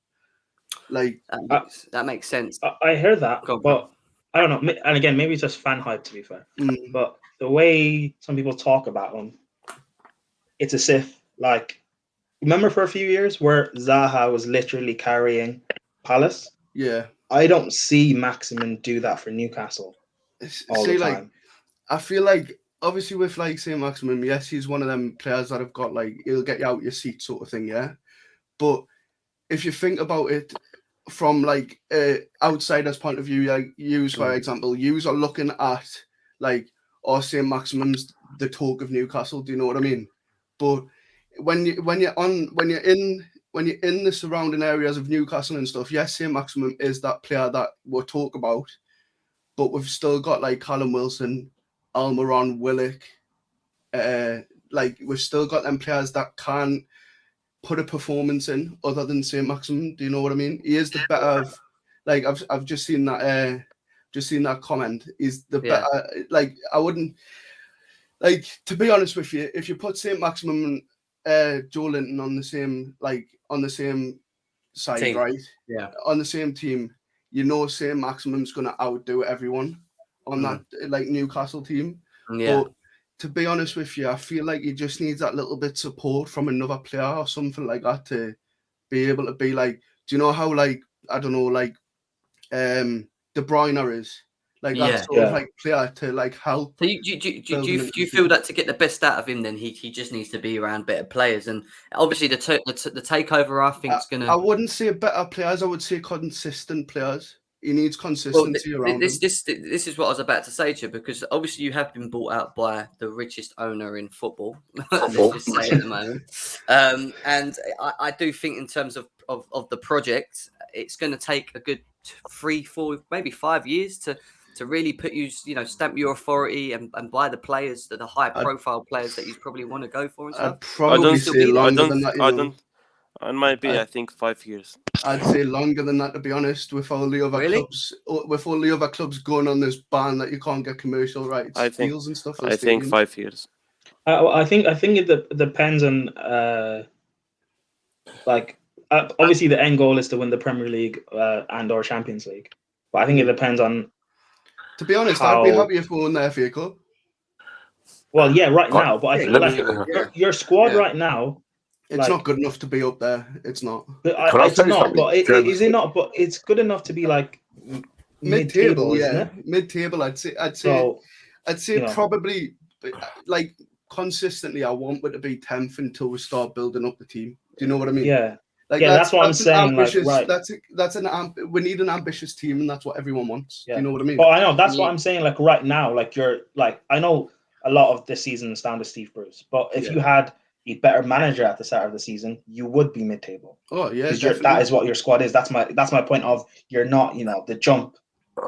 Like that makes sense. I hear that, but I don't know. And again, maybe it's just fan hype, to be fair. But the way some people talk about him, it's as if, like, remember for a few years where Zaha was literally carrying Palace? Yeah. I don't see Maximin do that for Newcastle all the time. I feel like, obviously with like St. Maximin, yes, he's one of them players that have got like, he'll get you out your seat sort of thing, yeah? But if you think about it from like outsider's point of view, like yous, for example, yous are looking at like, St. Maximin's the talk of Newcastle, do you know what I mean? But when you're in the surrounding areas of Newcastle and stuff, yes, St. Maximin is that player that we'll talk about, but we've still got like Callum Wilson, Almiron, Willock, like we've still got them players that can put a performance in other than St. Maximin. Do you know what I mean? He is the better of, like I've just seen that comment. He's the better. Like I wouldn't like, to be honest with you, if you put St. Maximin and Joe Linton on the same side, team. right? Yeah. On the same team, you know St. Maximin's gonna outdo everyone on that like Newcastle team. Yeah. But to be honest with you, I feel like he just needs that little bit of support from another player or something like that to be able to be like, do you know how like, I don't know, like De Bruyne is? Like that sort of like player to like help. So do you feel that to get the best out of him, then he just needs to be around better players, and obviously the takeover I think is gonna. I wouldn't say better players. I would say consistent players. He needs consistency around him. This is what I was about to say to you, because obviously you have been bought out by the richest owner in football. Let's just say at the moment, and I do think in terms of the project, it's going to take a good 3, 4, maybe 5 years to really put stamp your authority and buy the players, the high profile players that you probably want to go for and stuff. I'd probably say longer than that. It might be, I think, 5 years. I'd say longer than that, to be honest. With all the other clubs going on this ban that you can't get commercial rights, deals and stuff. I think 5 years. I think it depends on obviously the end goal is to win the Premier League and/or Champions League, but I think it depends on. To be honest, I'd be happy if we won the FA Cup. Well, yeah, right now, but I think your squad right now. It's not good enough to be up there. It's not. It's not, but is it not? But it's good enough to be like mid-table, mid-table. I'd say probably like consistently. I want it to be 10th until we start building up the team. Do you know what I mean? Yeah. Like that's what I'm saying. We need an ambitious team, and that's what everyone wants. Yeah. Do you know what I mean? Well, I know that's what I'm saying. Like right now, like I know a lot of this season is down to Steve Bruce, but if you had a better manager at the start of the season, you would be mid-table. Oh yeah, that is what your squad is. That's my point of you're not, the jump.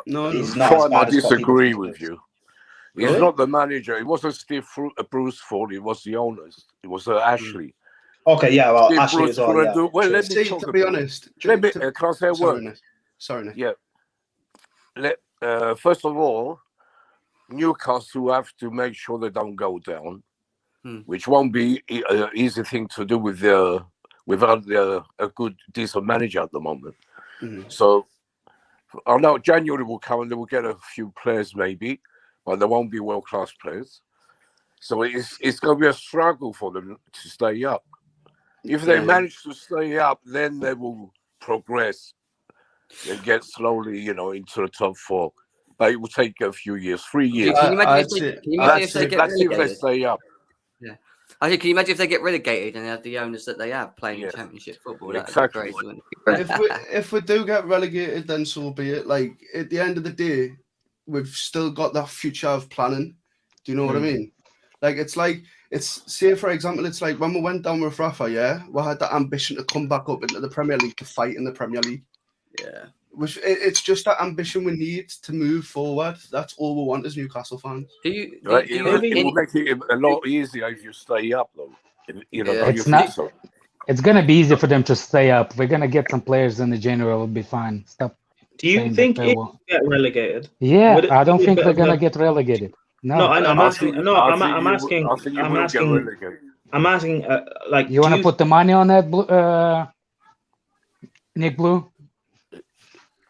No, is not. I disagree with you. He's Really? not the manager. It wasn't Steve Bruce's fault. It was the owners. It was Ashley. Okay, yeah, well, Steve Ashley Bruce as well. Yeah. well, let me to be honest. Can I say a word? Sorry, Nick. Yeah. First of all, Newcastle have to make sure they don't go down, which won't be an easy thing to do without a good, decent manager at the moment. So I know January will come and they will get a few players maybe, but they won't be world-class players. So it's going to be a struggle for them to stay up. If they manage to stay up, then they will progress and get slowly, into the top 4. But it will take a few years, 3 years. Can you imagine if they get relegated? If they stay up. Yeah. Can you imagine if they get relegated and they have the owners that they have playing in Championship football? Exactly. If we do get relegated, then so be it. Like at the end of the day, we've still got that future of planning. Do you know what I mean? Like it's like it's, say for example, it's like when we went down with Rafa, we had the ambition to come back up into the Premier League to fight in the Premier League. Yeah. It's just that ambition we need to move forward. That's all we want as Newcastle fans. It will make it a lot easier if you stay up, though. You know, it's not. So. It's gonna be easy for them to stay up. We're gonna get some players in the January. It'll be fine. Stop. Do you think it will get relegated? Yeah, I don't think they're gonna get relegated. No, I'm asking. I'm asking. Like, you want to put the money on that, Nick Blue?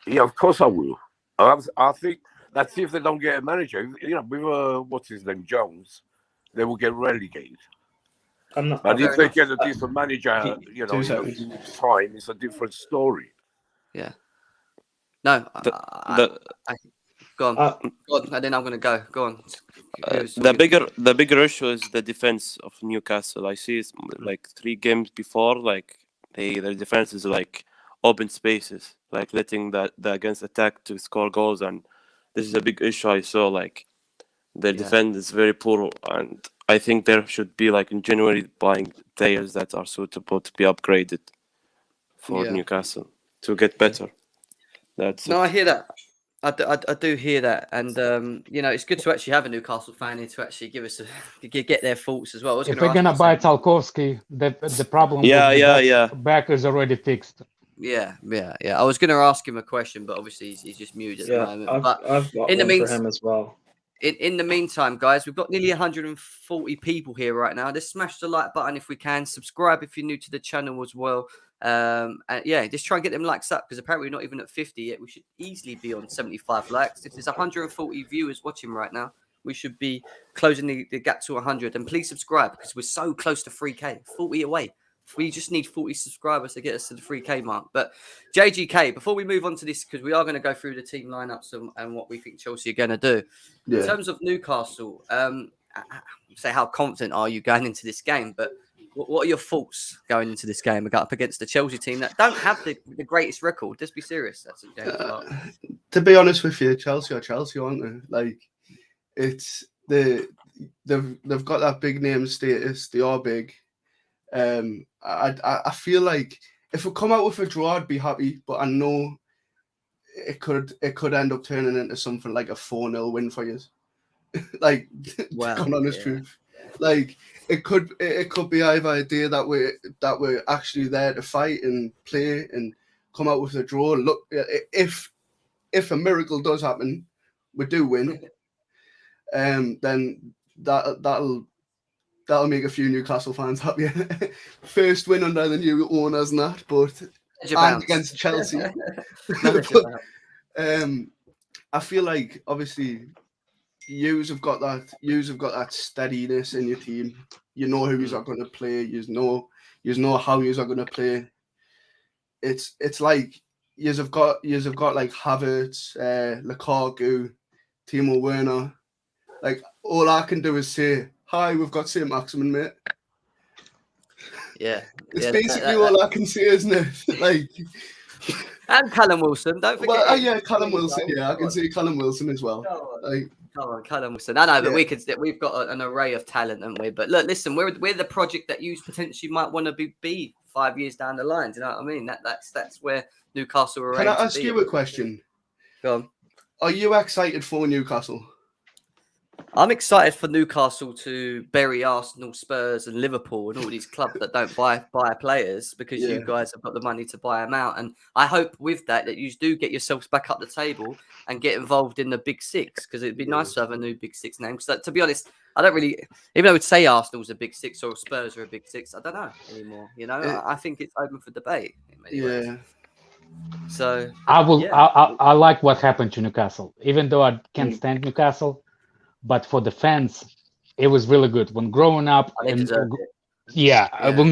Yeah, of course I will. I think that's if they don't get a manager. You know, with what's his name, Jones, they will get relegated. But if they get a decent manager, you know, in a few weeks' time, it's a different story. Yeah. No, go on, and then I'm going to go. Go on. The bigger issue is the defense of Newcastle. I see it's like 3 games before, like their defense is like open spaces, like letting the against attack to score goals, and this is a big issue. I saw like their defense is very poor, and I think there should be like in January buying players that are suitable to be upgraded for Newcastle to get better. I hear that. I do hear that, and you know, it's good to actually have a Newcastle fan here to actually give us get their thoughts as well. If we're gonna buy Tarkowski, the problem with back is already fixed. Yeah. I was gonna ask him a question, but obviously he's just muted at the moment. I've got in the meantime, for him as well. In the meantime, guys, we've got nearly 140 people here right now. Just smash the like button if we can. Subscribe if you're new to the channel as well. And just try and get them likes up, because apparently we're not even at 50 yet. We should easily be on 75 likes. If there's 140 viewers watching right now, we should be closing the gap to 100. And please subscribe, because we're so close to 3K, 40 away. We just need 40 subscribers to get us to the 3K mark. But JGK, before we move on to this, because we are going to go through the team lineups and what we think Chelsea are going to do. Yeah. In terms of Newcastle, say how confident are you going into this game? But what are your thoughts going into this game? We got up against the Chelsea team that don't have the greatest record. Let's be serious. That's to be honest with you, Chelsea are Chelsea, aren't they? Like, it's they've got that big name status. They are big. I feel like if we come out with a draw, I'd be happy, but I know it could end up turning into something like a 4-0 win for you. Like, honest truth, like it could be either a day that we're actually there to fight and play and come out with a draw. Look, if a miracle does happen, we do win, then that'll make a few Newcastle fans happy. First win under the new owners, and against Chelsea. I feel like obviously yous have got that steadiness in your team. You know who you're going to play. You know how you're going to play. It's like yous have got like Havertz, Lukaku, Timo Werner. Like, all I can do is say, "Hi, we've got St. Maximin, mate." Yeah, it's basically all I can say, isn't it? Like, and Callum Wilson, don't forget. Well, Callum Wilson. Yeah, I can say Callum Wilson as well. Come on, Callum Wilson. I know, but we've got an array of talent, haven't we? But look, listen, we're the project that you potentially might want to be 5 years down the line. Do you know what I mean? That's where Newcastle are. Can I ask you a question? Go on. Are you excited for Newcastle? I'm excited for Newcastle to bury Arsenal, Spurs, and Liverpool and all these clubs that don't buy players, because you guys have got the money to buy them out. And I hope with that you do get yourselves back up the table and get involved in the Big Six, because it'd be nice to have a new Big Six name. Because to be honest, I don't really, even though I would say Arsenal's a Big Six or Spurs are a Big Six, I don't know anymore. You know, I think it's open for debate. Yeah. So I will. I like what happened to Newcastle, even though I can't stand Newcastle. But for the fans, it was really good. When growing up, when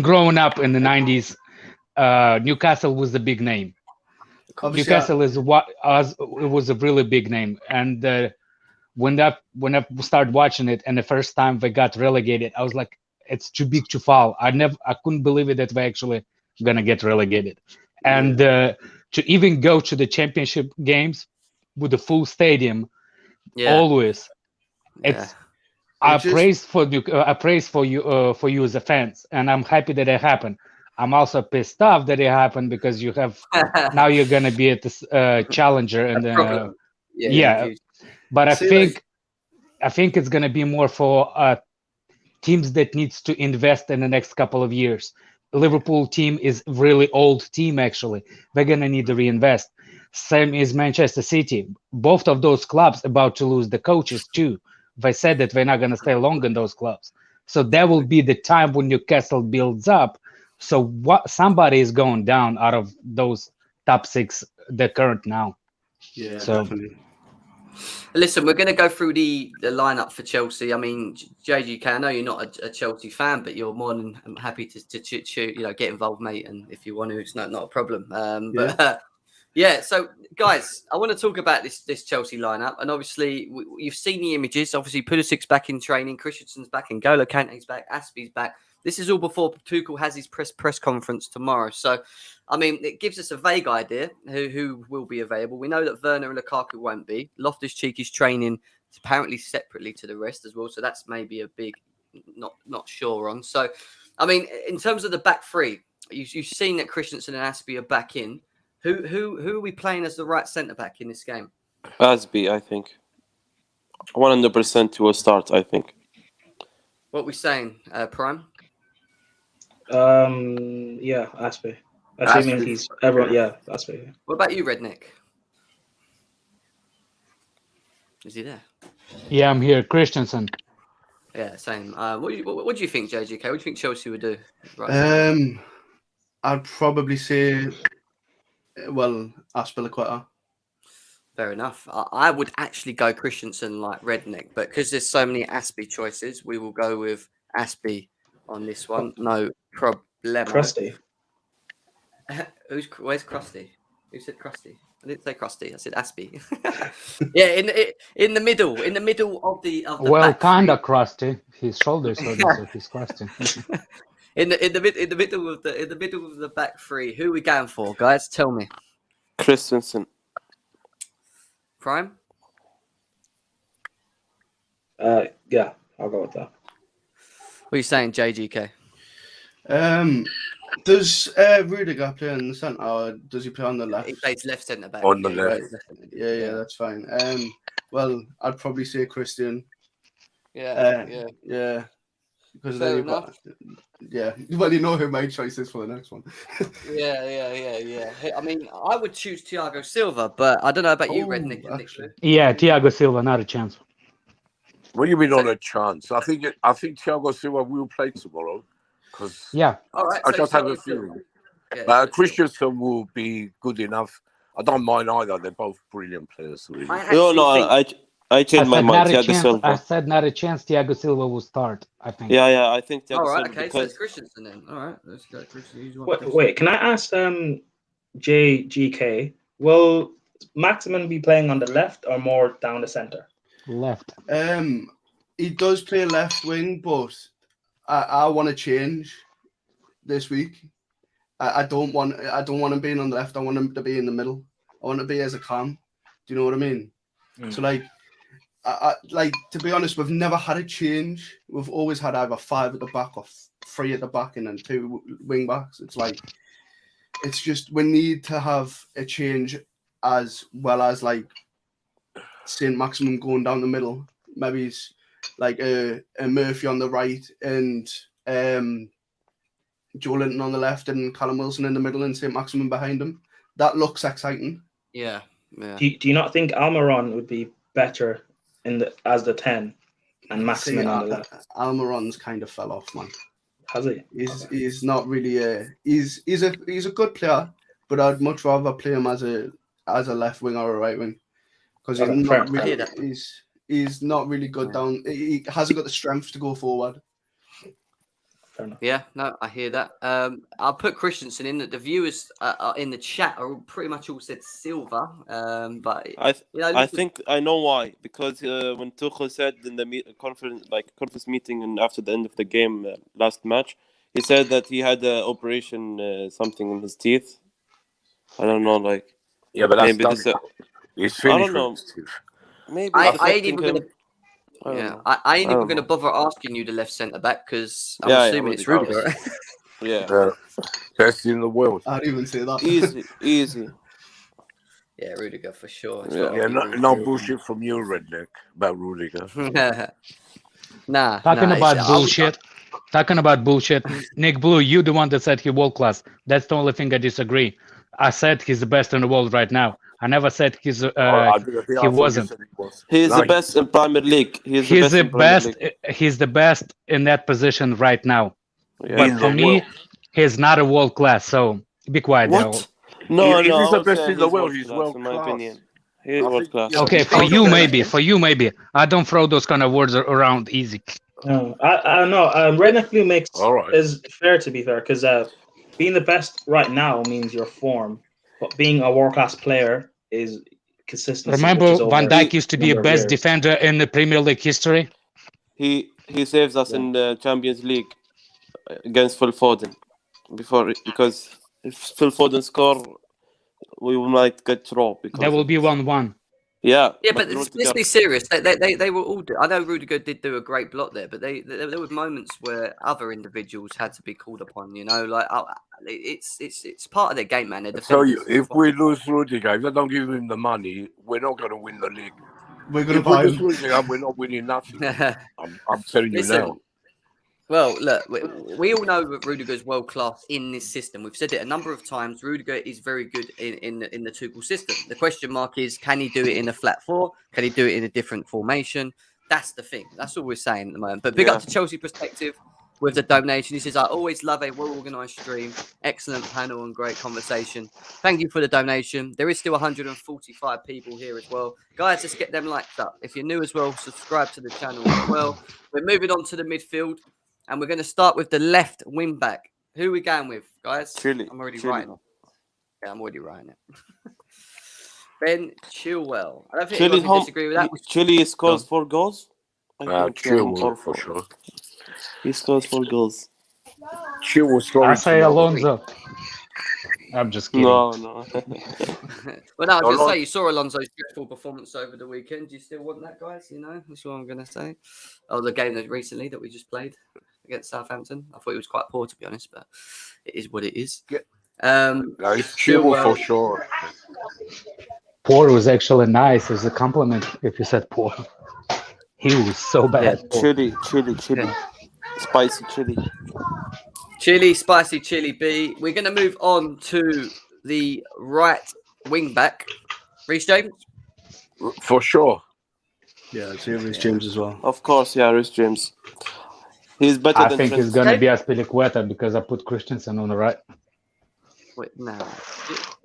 growing up in the 90s, Newcastle was the big name. Newcastle it was a really big name. And when I started watching it, and the first time they got relegated, I was like, it's too big to fall. I couldn't believe it that they actually gonna get relegated. And to even go to the championship games with a full stadium, always. I praise for you as a fans, and I'm happy that it happened. I'm also pissed off that it happened because you have now you're gonna be at this challenger and problem. yeah. But I think it's gonna be more for teams that needs to invest in the next couple of years. Liverpool team is really old team actually. They're gonna need to reinvest. Same is Manchester City. Both of those clubs about to lose the coaches too. They said that they're not gonna stay long in those clubs. So that will be the time when Newcastle builds up. So somebody is going down out of those top 6, the current now. Yeah, so, definitely. Listen, we're going to go through the lineup for Chelsea. I mean, JGK, I know you're not a Chelsea fan, but you're more than happy to get involved, mate. And if you want to, it's not a problem. So guys, I want to talk about this Chelsea lineup, and obviously you've seen the images. Obviously, Pulisic's back in training, Christensen's back, N'Golo Kante's back, Aspie's back. This is all before Tuchel has his press conference tomorrow. So, I mean, it gives us a vague idea who will be available. We know that Werner and Lukaku won't be. Loftus-Cheek is training apparently separately to the rest as well. So that's maybe a big not sure on. So, I mean, in terms of the back three, you've seen that Christensen and Aspie are back in. Who are we playing as the right centre back in this game? Aspie, I think. 100% to a start, I think. What are we saying, Prime? Yeah, Aspie. Assuming he's everyone. Yeah, Aspie. Yeah. What about you, Redneck? Is he there? Yeah, I'm here. Christensen. Yeah, same. What do you think, JGK? What do you think Chelsea would do? Right. I'd probably say, Aspilicueta. Fair enough. I would actually go Christensen like Redneck, but because there's so many Aspie choices, we will go with Aspie on this one. No problem. Krusty. Where's Krusty? Who said Krusty? I didn't say Krusty. I said Aspie. Yeah, in the middle of the well, back kinda crusty. His shoulders hurt, so he's crusty. in the middle of the back three. Who are we going for, guys? Tell me. Christensen. Prime? Yeah, I'll go with that. What are you saying, JGK? Does Rudiger play in the centre, or does he play on the left? He plays left centre back. On the left. Yeah, that's fine. Well, I'd probably say Christian. Yeah. Because Fair then you've got, well, you know who my choice is for the next one. Yeah. I mean, I would choose Thiago Silva, but I don't know about you, Redneck. Yeah, Thiago Silva, not a chance. What do you mean not a chance? I think Thiago Silva will play tomorrow. Yeah. All right. I just have a feeling. Christensen will be good enough. I don't mind either. They're both brilliant players. Really. I changed my mind. Thiago Silva. I said not a chance. Thiago Silva will start, I think. Yeah. I think Thiago Silva. All right. Silva Okay. So it's Christensen then. All right. Let's go. Christensen. Wait. Can I ask JGK? Will Maximin be playing on the left or more down the centre? Left. He does play left wing, but I want to change this week. I don't want him being on the left. I want him to be in the middle. I want to be as a cam. Do you know what I mean? So I to be honest, we've never had a change. We've always had either 5 at the back or 3 at the back and then 2 wing backs. It's just we need to have a change as well as Saint Maximum going down the middle. Maybe it's like a Murphy on the right and Joe Linton on the left and Callum Wilson in the middle and Saint Maximum behind him. That looks exciting. Yeah. Do you not think Almiron would be better as the 10 and Maximin on the left? Almiron's kind of fell off, man. Has he? He's not really he's a good player, but I'd much rather play him as a left wing or a right wing because he's not really good down. He hasn't got the strength to go forward. Yeah, no, I hear that. I'll put Christensen in. The viewers in the chat are pretty much all said Silva. But I think I know why. Because when Tuchel said in the conference meeting and after the end of the game last match, he said that he had an operation, something in his teeth. I don't know, but that's maybe he's finished. I don't know. Maybe I ain't even gonna. I don't Yeah, know. I ain't I even don't going to know. bother asking you the left centre back because I'm Yeah, assuming it's Rudiger. Rudiger. Yeah. Best in the world. I'd even say that. Easy. Yeah, Rudiger for sure. It's Yeah. gotta Yeah, be no Rudiger. bullshit from you, redneck, about Rudiger. Talking about bullshit. Nick Blue, you the one that said he world class. That's the only thing I disagree. I said he's the best in the world right now. I never said I he thought you wasn't. said he was. He's No, the best in Premier League. He's the He's best the in Premier best. League. He's the best in that position right now. Yeah. But in for the me, world. he's not a world class. So be quiet, there. What? No, If he's I the would best say in the he's world, world he's class, world in my class. opinion. He's I world think, class. you know, Okay, you for think you so? maybe. For you maybe. I don't throw those kind of words around easy. No, I don't know. Redneck Blue makes All right. is fair to be fair because being the best right now means your form, but being a world class player is consistency. Remember, which is Van over Dijk used to be the number of best years. defender in the Premier League history. He saves us in the Champions League against Phil Foden because if Phil Foden score, we might get draw because There will of be it. 1-1. Yeah, Yeah, but let's Rudiger, be serious. They were all. I know Rudiger did do a great block there, but there were moments where other individuals had to be called upon. You know, like it's part of their game, man. They're I tell you, defenders. if we lose Rudiger, if they don't give him the money, we're not going to win the league. We're going If to we buy lose him. Rudiger, we're not winning nothing. I'm telling you Listen, now. well, look, we all know that Rudiger's world class in this system. We've said it a number of times. Rudiger is very good in the Tuchel system. The question mark is, can he do it in a flat four? Can he do it in a different formation? That's the thing. That's all we're saying at the moment. But big up to Chelsea Perspective with the donation. He says, I always love a well-organised stream. Excellent panel and great conversation. Thank you for the donation. There is still 145 people here as well. Guys, let's get them likes up. If you're new as well, subscribe to the channel as well. We're moving on to the midfield. And we're going to start with the left wing back. Who are we going with, guys? Chile. I'm already writing it. Yeah, I'm already writing it. Ben Chilwell. I don't think anyone can disagree with that. Chile scores 4 goals. Chilwell for sure. He scores 4 goals. Chilwell scoring. I say Alonso. I'm just kidding. No. Well, no, I was going to say, you saw Alonso's dreadful performance over the weekend. Do you still want that, guys? You know, that's what I'm going to say. Oh, the game that recently that we just played against Southampton. I thought it was quite poor, to be honest, but it is what it is. Yeah. It's Chilwell for sure. Poor was actually nice. It was a compliment if you said poor. He was so bad. Yeah, chili. Yeah. Spicy chili. Chili, spicy chili B. We're going to move on to the right wing back. Reece James? For sure. Yeah, I'd say Reece James as well. Of course, yeah, Reece James. He's better I than think Trent. it's going to be Aspilicueta because I put Christensen on the right. Wait, no.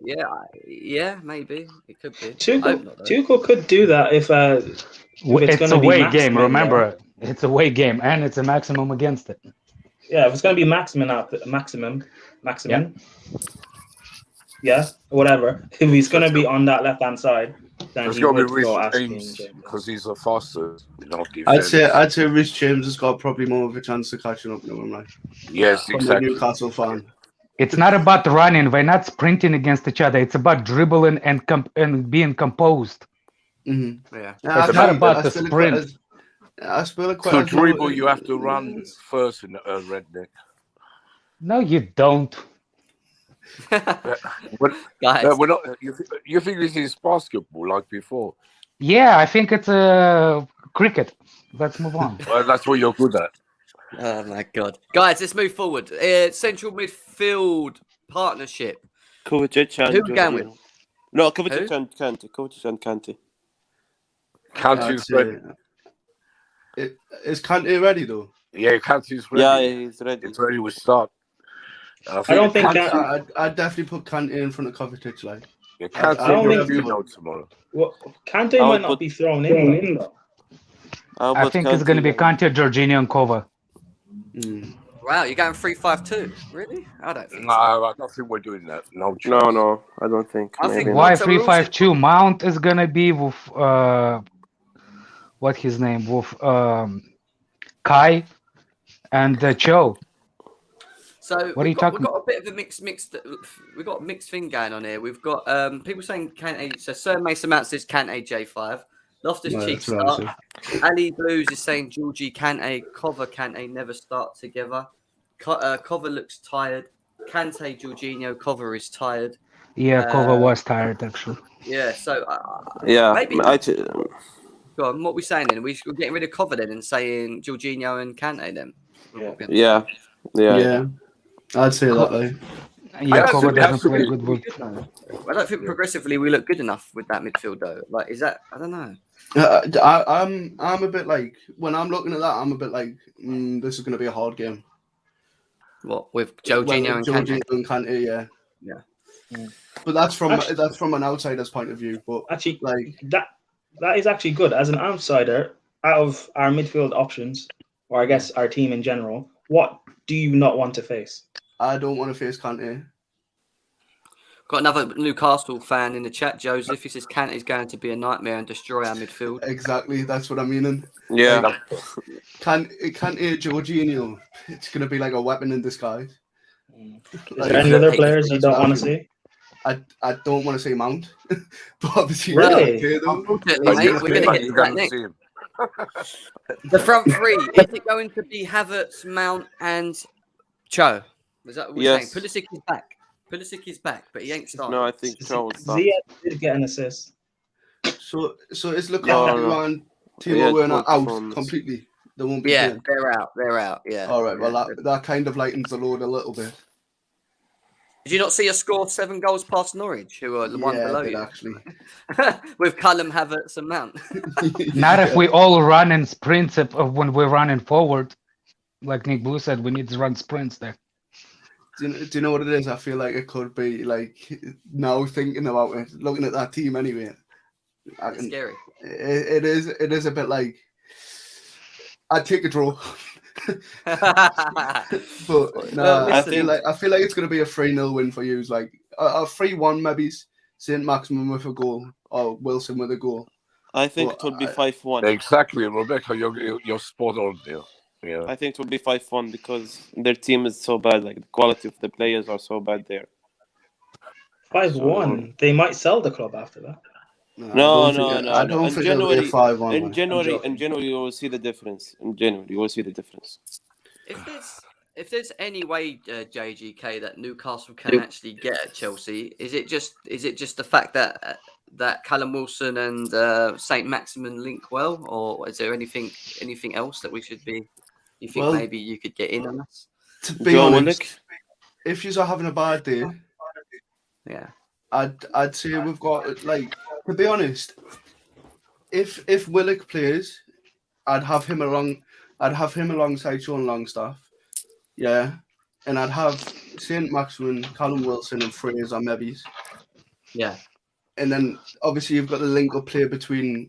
Yeah, maybe. It could be. Tuchel could do that if it's a away game, remember. It's a away game, and it's a maximum against it. Yeah, if it's going to be maximum, yeah, whatever. If he's going to be on that left-hand side, then it's he got to would be go Reece asking James because he's the fastest. I'd say Reece James has got probably more of a chance of catching up to him. Like, yes, from exactly. the Newcastle fan. It's not about running. We're not sprinting against each other. It's about dribbling and being composed. Mm-hmm. Yeah. It's not about the sprint. To dribble, you have to run first in redneck. No, you don't. Guys. We're not, you think this is basketball like before? Yeah, I think it's cricket. Let's move on. Well, that's what you're good at. Oh my god, guys! Let's move forward. Central midfield partnership. Kovacic and who we going with? No, Kovacic and Kante. Kovacic and Kante. Kante's ready. Is Kante ready though? Yeah, Kante's ready. Yeah, he's ready. It's ready. We start. I don't think I'd definitely put Kante in front of Kovacic. Like, yeah, Kante I don't think tomorrow. Well, Kante might not be thrown in though. I think it's going to be Kante, Jorginho, and Kova. Wow, you're going 3-5-2? Really? I don't think so. I don't think we're doing that. No, I don't think. I think why 3-5-2? Mount is going to be with what his name? With Kai and Cho. So what are you talking? We've got a bit of a mixed. We've got a mixed thing going on here. We've got people saying Kante. So Sir Mason Mount says Kante J5. Loftus-Cheek that's what I start. Ali Blues is saying Georgie Kante, Cover Kante never start together. Cover looks tired. Kante, Jorginho, Cover is tired. Yeah, Kova was tired actually. Yeah, so Yeah, maybe. Go on, what are we saying then? We're getting rid of Cover then and saying Jorginho and Kante then? Yeah. I'd say that though. Yeah, Has Kova to- has doesn't to play be. good with. I don't think progressively we look good enough with that midfield though. Like, is that? I don't know. I'm a bit like, when I'm looking at that, I'm a bit like, this is going to be a hard game. What with Jorginho and Kante? Jorginho and Kante, yeah. Yeah. But that's from an outsider's point of view. But Actually, like that is actually good. As an outsider, out of our midfield options, or I guess our team in general, what do you not want to face? I don't want to face Kante. Got another Newcastle fan in the chat, Joseph. He says Kante is going to be a nightmare and destroy our midfield. Exactly, that's what I'm meaning. Yeah. Like, Kante, Jorginho, it's going to be like a weapon in disguise. Is there any other players you don't want to see? I don't want to say Mount, but obviously, Really? okay, though. Unfortunately, mate, we're going to get to that next. The front three, is it going to be Havertz, Mount, and Cho? Is that what we're saying? Pulisic is back. Pulisic is back, but he ain't starting. No, I think Cho will start. Ziyech did get an assist. So is Lukaku and Timo Werner out completely? They won't be playing? They're out. Yeah. All right. Well, that kind of lightens the load a little bit. Did you not see us score 7 goals past Norwich, who are the one below you? Actually. With Callum, Havertz, and Mount. Not if we all run in sprints of when we're running forward. Like Nick Blue said, we need to run sprints there. Do you know what it is? I feel like it could be like, now thinking about it, looking at that team anyway. It's scary. It is a bit like, I'd take a draw. But no, I feel like it's going to be a 3-0 win for you. It's like a 3-1 maybe. St. Maximin with a goal or Wilson with a goal. I think it will be 5-1. Exactly, Rebecca. You're spot on there. Yeah. I think it will be 5-1 because their team is so bad. Like the quality of the players are so bad there. 5-1. They might sell the club after that. No. I don't think it'll be a 5-1. In January, you will see the difference. In January, you will see the difference. If there's any way, JGK, that Newcastle can actually get at Chelsea, is it just the fact that Callum Wilson and St. Maximin link well, or is there anything else that we should be? You think maybe you could get in on us? To be honest, if you're having a bad day, yeah, I'd say we've got, like, to be honest, if Willock plays, I'd have him alongside Sean Longstaff. Yeah. And I'd have St. Maximin, Callum Wilson and Fraser maybe. Yeah. And then obviously you've got the link up play between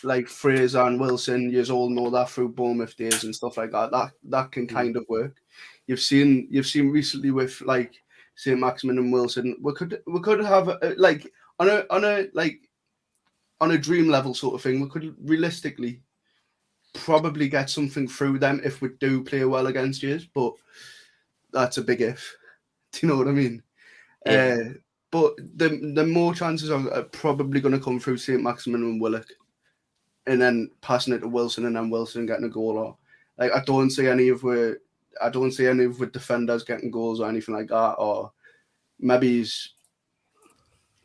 like Fraser and Wilson. You all know that through Bournemouth days and stuff like that. That can kind of work. You've seen recently with like St. Maximin and Wilson. We could have like on a dream level sort of thing. We could realistically probably get something through them if we do play well against you, but that's a big if. Do you know what I mean? Yeah. But the more chances are probably going to come through St. Maximin and Willock, and then passing it to Wilson, and then Wilson getting a goal. Or like I don't see any of the defenders getting goals or anything like that. Or maybe he's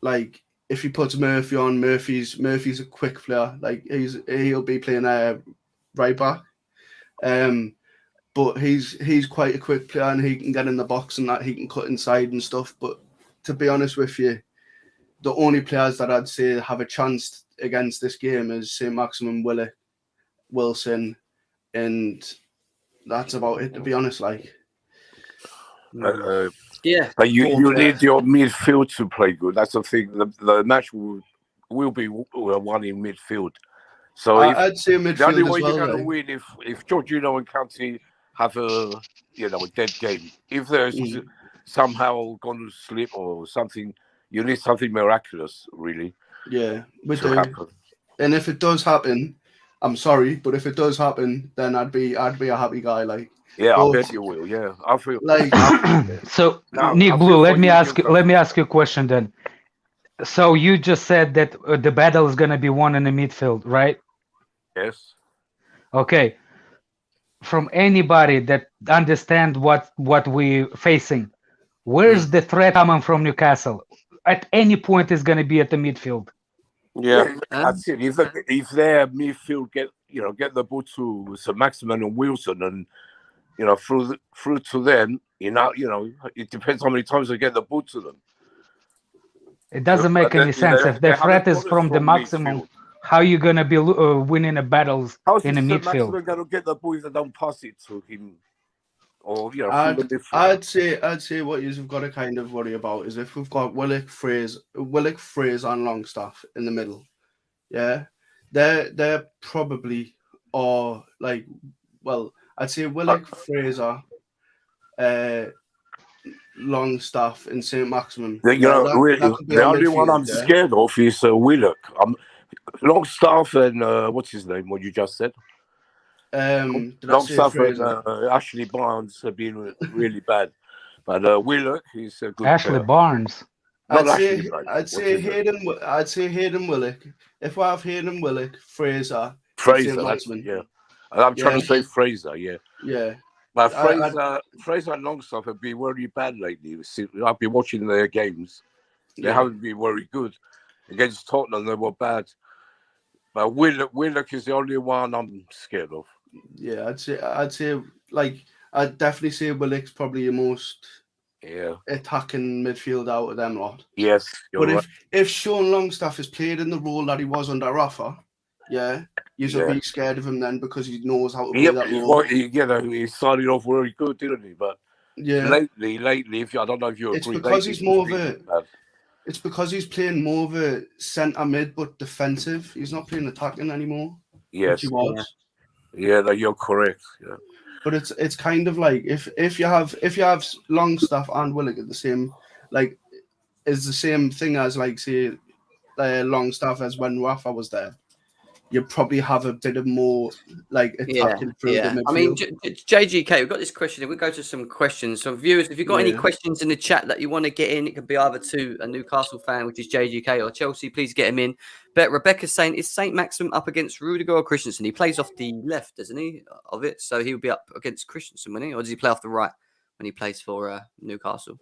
like, if he puts Murphy on, Murphy's a quick player. Like he'll be playing right back. But he's quite a quick player and he can get in the box and that he can cut inside and stuff. But to be honest with you, the only players that I'd say have a chance against this game is St. Maximin, Willock, Wilson, and that's about it, to be honest. Like, yeah. But you need your midfield to play good. That's the thing. The match will be won in midfield. So I'd say midfield the only as way well, you're going to win if Jorginho and Kante have a dead game. If there's somehow going to slip or something, you need something miraculous, really. Yeah, we do. Happen. And if it does happen, I'm sorry, but if it does happen, then I'd be a happy guy. Like, yeah, I bet you will. Yeah, I feel like. So, Nick Blue, let me ask you a question then. So you just said that the battle is gonna be won in the midfield, right? Yes. Okay. From anybody that understand what we're facing, where's the threat coming from Newcastle? At any point, is gonna be at the midfield. Yeah. That's it. If their midfield get the ball to Sir Maximin and Wilson, and through to them, it depends how many times they get the ball to them. It doesn't make any sense. If the threat is from the maximum, midfield. how you gonna be winning the battles How's in the Sir midfield? Maximin going to get the ball if they don't pass it to him? Or through the midfield? I'd say what you've got to kind of worry about is if we've got Willock, Fraser, and Longstaff in the middle. Yeah, they're probably like, well, I'd say Willock, Fraser, Longstaff, and St. Maximin. The only one I'm scared of is Willock. Longstaff and what's his name? What you just said? Longstaff and Ashley Barnes have been really bad, but Willock is a good. Ashley Barnes. I'd say Hayden Willock. If I have Hayden Willock, Fraser, that's it, yeah. I'm trying to say Fraser, yeah. Yeah. But Fraser and Longstaff have been very bad lately. I've been watching their games. They haven't been very good. Against Tottenham, they were bad. But Willock is the only one I'm scared of. Yeah, I'd say I'd definitely say Willock's probably the most attacking midfield out of them lot. Yes, but right. if Sean Longstaff has played in the role that he was under Rafa, you should be scared of him then because he knows how to play that role. He started off very good, didn't he? But lately, I don't know if you agree. It's because he's playing more of a centre mid but defensive. He's not playing attacking anymore. Yes, he was. Yeah, you're correct. Yeah. But it's kind of like if you have Longstaff and Willock at the same, like, is the same thing as like say Longstaff as when Rafa was there. You probably have a bit of more like attacking through the midfield. I mean, JGK, we've got this question. We'll go to some questions. So viewers, if you've got any questions in the chat that you want to get in, it could be either to a Newcastle fan, which is JGK, or Chelsea, please get him in. But Rebecca's saying, is St. Maximin up against Rudiger or Christensen? He plays off the left, doesn't he, of it? So he would be up against Christensen, wouldn't he? Or does he play off the right when he plays for Newcastle?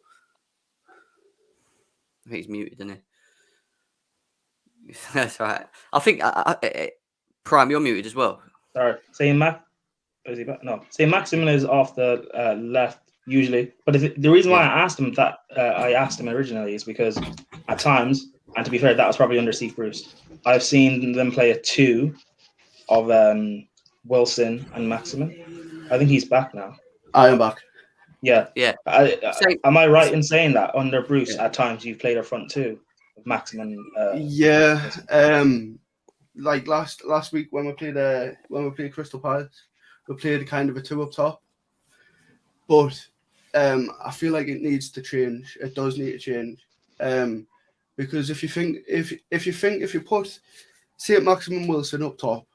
I think he's muted, isn't he? That's right. I think... Prime, you're muted as well. Sorry. St. Maximin is off the left usually. But the reason why I asked him originally is because at times, and to be fair, that was probably under Steve Bruce, I've seen them play a 2 of Wilson and Maximin. I think he's back now. I am back. Yeah. Am I right in saying that under Bruce at times you've played a front 2 of Maximin? Like last week when we played Crystal Palace, we played kind of a 2 up top. But I feel like it needs to change. It does need to change. Because if you put St. Maximin Wilson up top,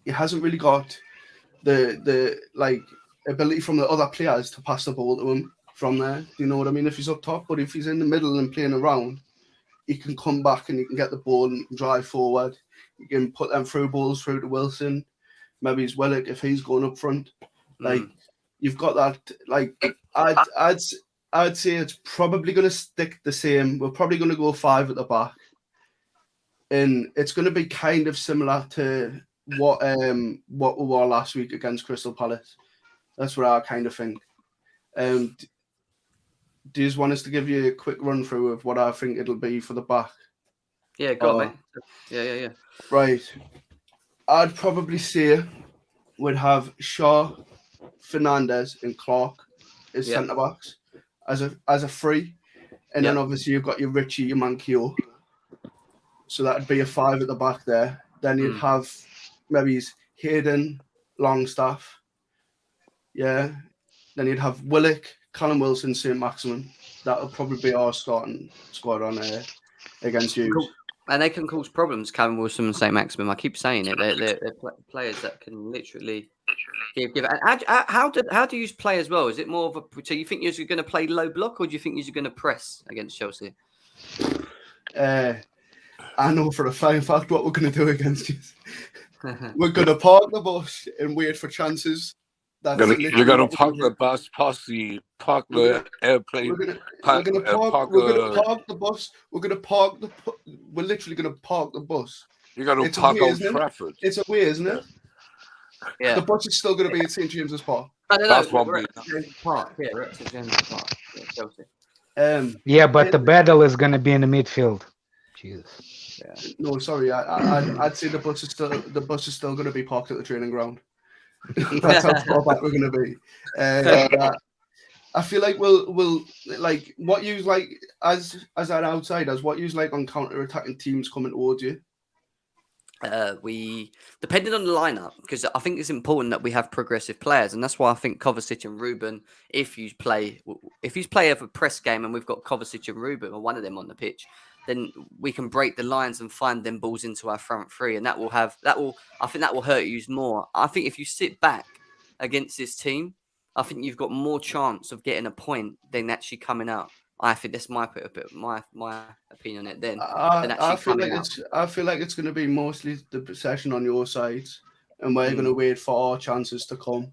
he hasn't really got the like ability from the other players to pass the ball to him from there. Do you know what I mean? If he's up top, but if he's in the middle and playing around, he can come back and he can get the ball and drive forward. You can put them through balls through to Wilson. Maybe it's Willock if he's going up front. Like you've got that. Like I'd say it's probably going to stick the same. We're probably going to go 5 at the back, and it's going to be kind of similar to what we were last week against Crystal Palace. That's what I kind of think. Do you just want us to give you a quick run through of what I think it'll be for the back? Yeah, go on, mate. Yeah. Right. I'd probably say we'd have Shaw, Fernandez, and Clark as centre backs as a free, and then obviously you've got your Richie, your Manquillo. So that'd be a 5 at the back there. Then you'd have maybe Hayden, Longstaff. Yeah. Then you'd have Willock, Callum Wilson, St. Maximin. That'll probably be our starting squad on against you. Cool. And they can cause problems, Callum Wilson and St. Maximin. I keep saying it. They're players that can literally give. How do you play as well? Is it more of a... So you think you're going to play low block, or do you think you're going to press against Chelsea? I know for a fine fact what we're going to do against you. We're going to park the bus and wait for chances. You're going to park the bus, park the airplane. We're going to park the bus. We're literally going to park the bus. You're going to park Old Trafford. It's a way, isn't it? Yeah. The bus is still going to be at St James's Park. That's what we're at St James's Park. Yeah, we're at St James's Park. Yeah, Chelsea. Yeah, but the battle is going to be in the midfield. Jesus. Yeah. No, sorry. I'd say the bus is still going to be parked at the training ground. That's how far back we're going to be. I feel like we'll like what you like as our outsiders. What you like on counter-attacking teams coming towards you. We depending on the lineup, because I think it's important that we have progressive players, and that's why I think Kovacic and Ruben, if you play a press game and we've got Kovacic and Ruben or one of them on the pitch, then we can break the lines and find them balls into our front three, and I think that will hurt you more. I think if you sit back against this team, I think you've got more chance of getting a point than actually coming out. I think that's my opinion on it. Then I feel like it's going to be mostly the possession on your side, and we're going to wait for our chances to come.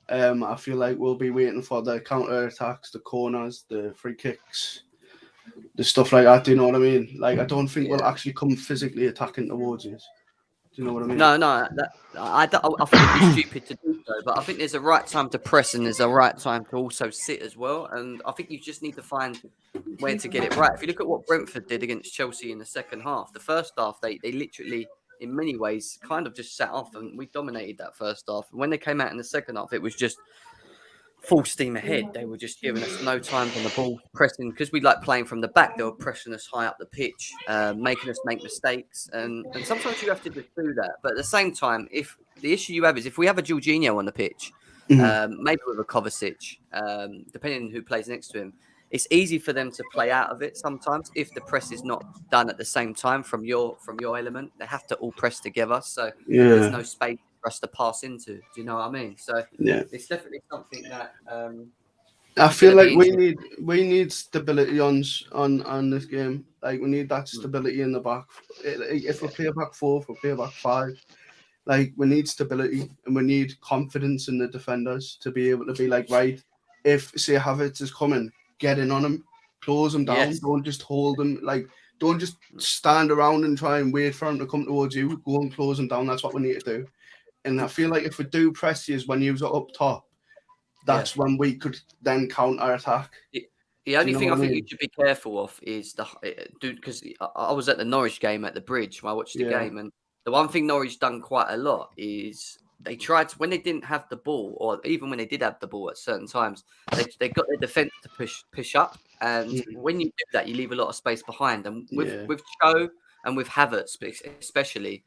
I feel like we'll be waiting for the counter attacks, the corners, the free kicks, the stuff like that. Do you know what I mean? Like I don't think we'll actually come physically attacking towards you. Do you know what I mean? No. I think it'd be stupid to do so, but I think there's a right time to press and there's a right time to also sit as well. And I think you just need to find where to get it right. If you look at what Brentford did against Chelsea in the second half, the first half, they literally, in many ways, kind of just sat off and we dominated that first half. And when they came out in the second half, it was just full steam ahead. They were just giving us no time on the ball, pressing, because we like playing from the back. They were pressing us high up the pitch, making us make mistakes, and sometimes you have to just do that. But at the same time, if the issue you have is if we have a Jorginho on the pitch, maybe with a Kovacic, depending on who plays next to him, it's easy for them to play out of it sometimes if the press is not done at the same time from your element. They have to all press together, so there's no space for us to pass into. Do you know what I mean? So it's definitely something that I feel like we need stability on this game. Like we need that stability in the back. If we play a back four, if we play a back five, like we need stability and we need confidence in the defenders to be able to be like, right, if say Havertz is coming, get in on him, close him down. Yes. Don't just hold him. Like don't just stand around and try and wait for him to come towards you. Go and close him down. That's what we need to do. And I feel like if we do press you when you're up top, that's when we could then counter attack. The only thing I think you should be careful of is because I was at the Norwich game at the Bridge when I watched the game, and the one thing Norwich done quite a lot is they tried to, when they didn't have the ball, or even when they did have the ball at certain times, they got their defence to push up, and when you do that, you leave a lot of space behind. And with Cho and with Havertz especially,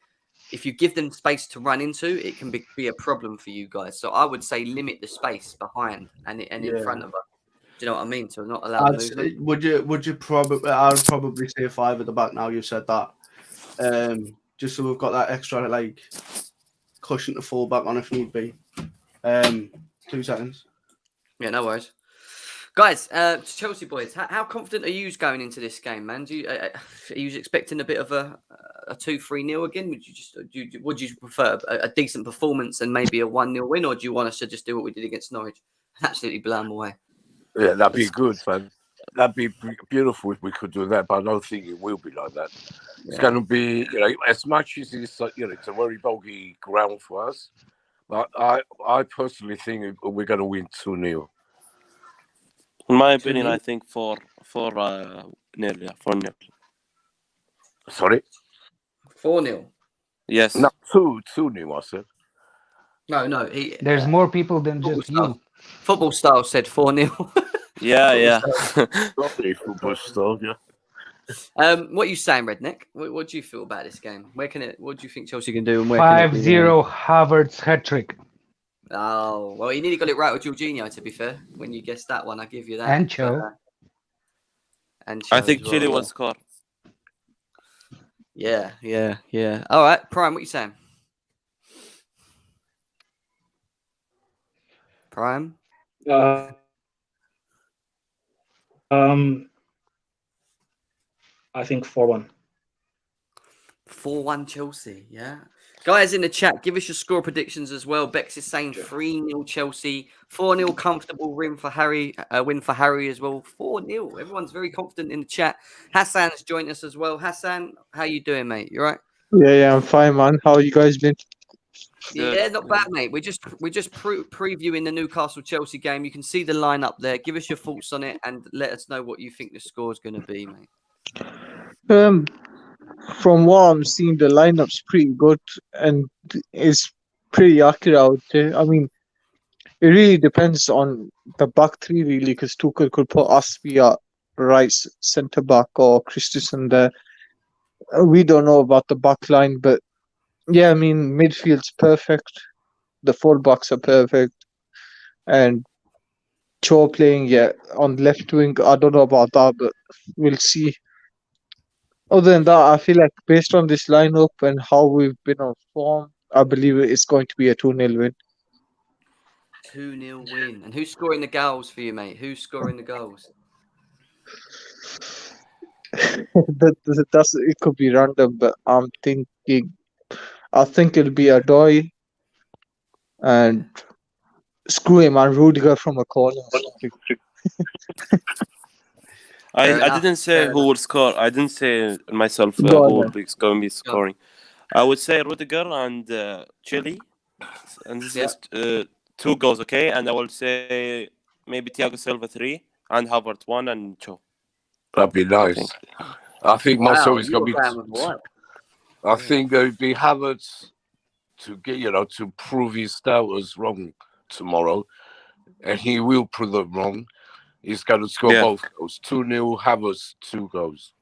if you give them space to run into, it can be a problem for you guys. So I would say limit the space behind and in front of us. Do you know what I mean? So not allow movement. Would you probably? I would probably say 5 at the back. Now you said that, just so we've got that extra like cushion to fall back on if need be. 2 seconds. Yeah, no worries. Guys, Chelsea boys, how confident are you going into this game, man? Are you expecting a bit of a 2-3-0 again? Would you prefer a decent performance and maybe a 1-0 win, or do you want us to just do what we did against Norwich? Absolutely blow them away. Yeah, that'd be good, man. That'd be beautiful if we could do that, but I don't think it will be like that. It's going to be, as much as it's, it's a very boggy ground for us. But I personally think we're going to win 2-0. In my opinion, I think 4-0. Sorry? 4-0. Yes. No, 2-0, I said. No. There's more people than just you. Football style said 4-0. Yeah. Lovely football style, yeah. What are you saying, Redneck? What do you feel about this game? What do you think Chelsea can do? And 5-0 Havertz hat-trick. Oh, well, you nearly got it right with Jorginho, to be fair. When you guessed that one, I give you that. And Cho. I think Chile will score. Yeah. All right, Prime, what are you saying? Prime? I think 4-1. 4-1 Chelsea, yeah. Guys in the chat, give us your score predictions as well. Bex is saying 3-0 Chelsea, 4-0 comfortable win for Harry as well. 4-0. Everyone's very confident in the chat. Hassan's joined us as well. Hassan, how you doing, mate? You all right? Yeah, I'm fine, man. How you guys been? Yeah, not bad, mate. We're just previewing the Newcastle Chelsea game. You can see the lineup there. Give us your thoughts on it and let us know what you think the score is going to be, mate. From what I'm seeing, the lineup's pretty good and it's pretty accurate, I would say. I mean, it really depends on the back three, really, because Tuchel could put Aspia right centre back or Christensen there. We don't know about the back line, but yeah, I mean, midfield's perfect. The full-backs are perfect. And Cho playing, yeah, on left wing, I don't know about that, but we'll see. Other than that, I feel like based on this lineup and how we've been on form, I believe it's going to be a 2-0 win. 2-0 win. And who's scoring the goals for you, mate? Who's scoring the goals? It could be random, but I think it'll be a Doi and screw him and Rudiger from a corner or something. I didn't say who will score. I didn't say myself who Go on, will then. be going to be scoring. I would say Rudiger and Chile, and this is 2 goals, okay? And I will say maybe Thiago Silva 3 and Havertz 1 and Cho. That'd be nice. I think myself is going to be. I think it'd be Havertz to get to prove his doubters wrong tomorrow, and he will prove them wrong. He's going to score both goals. 2-0 Havertz, 2 goals.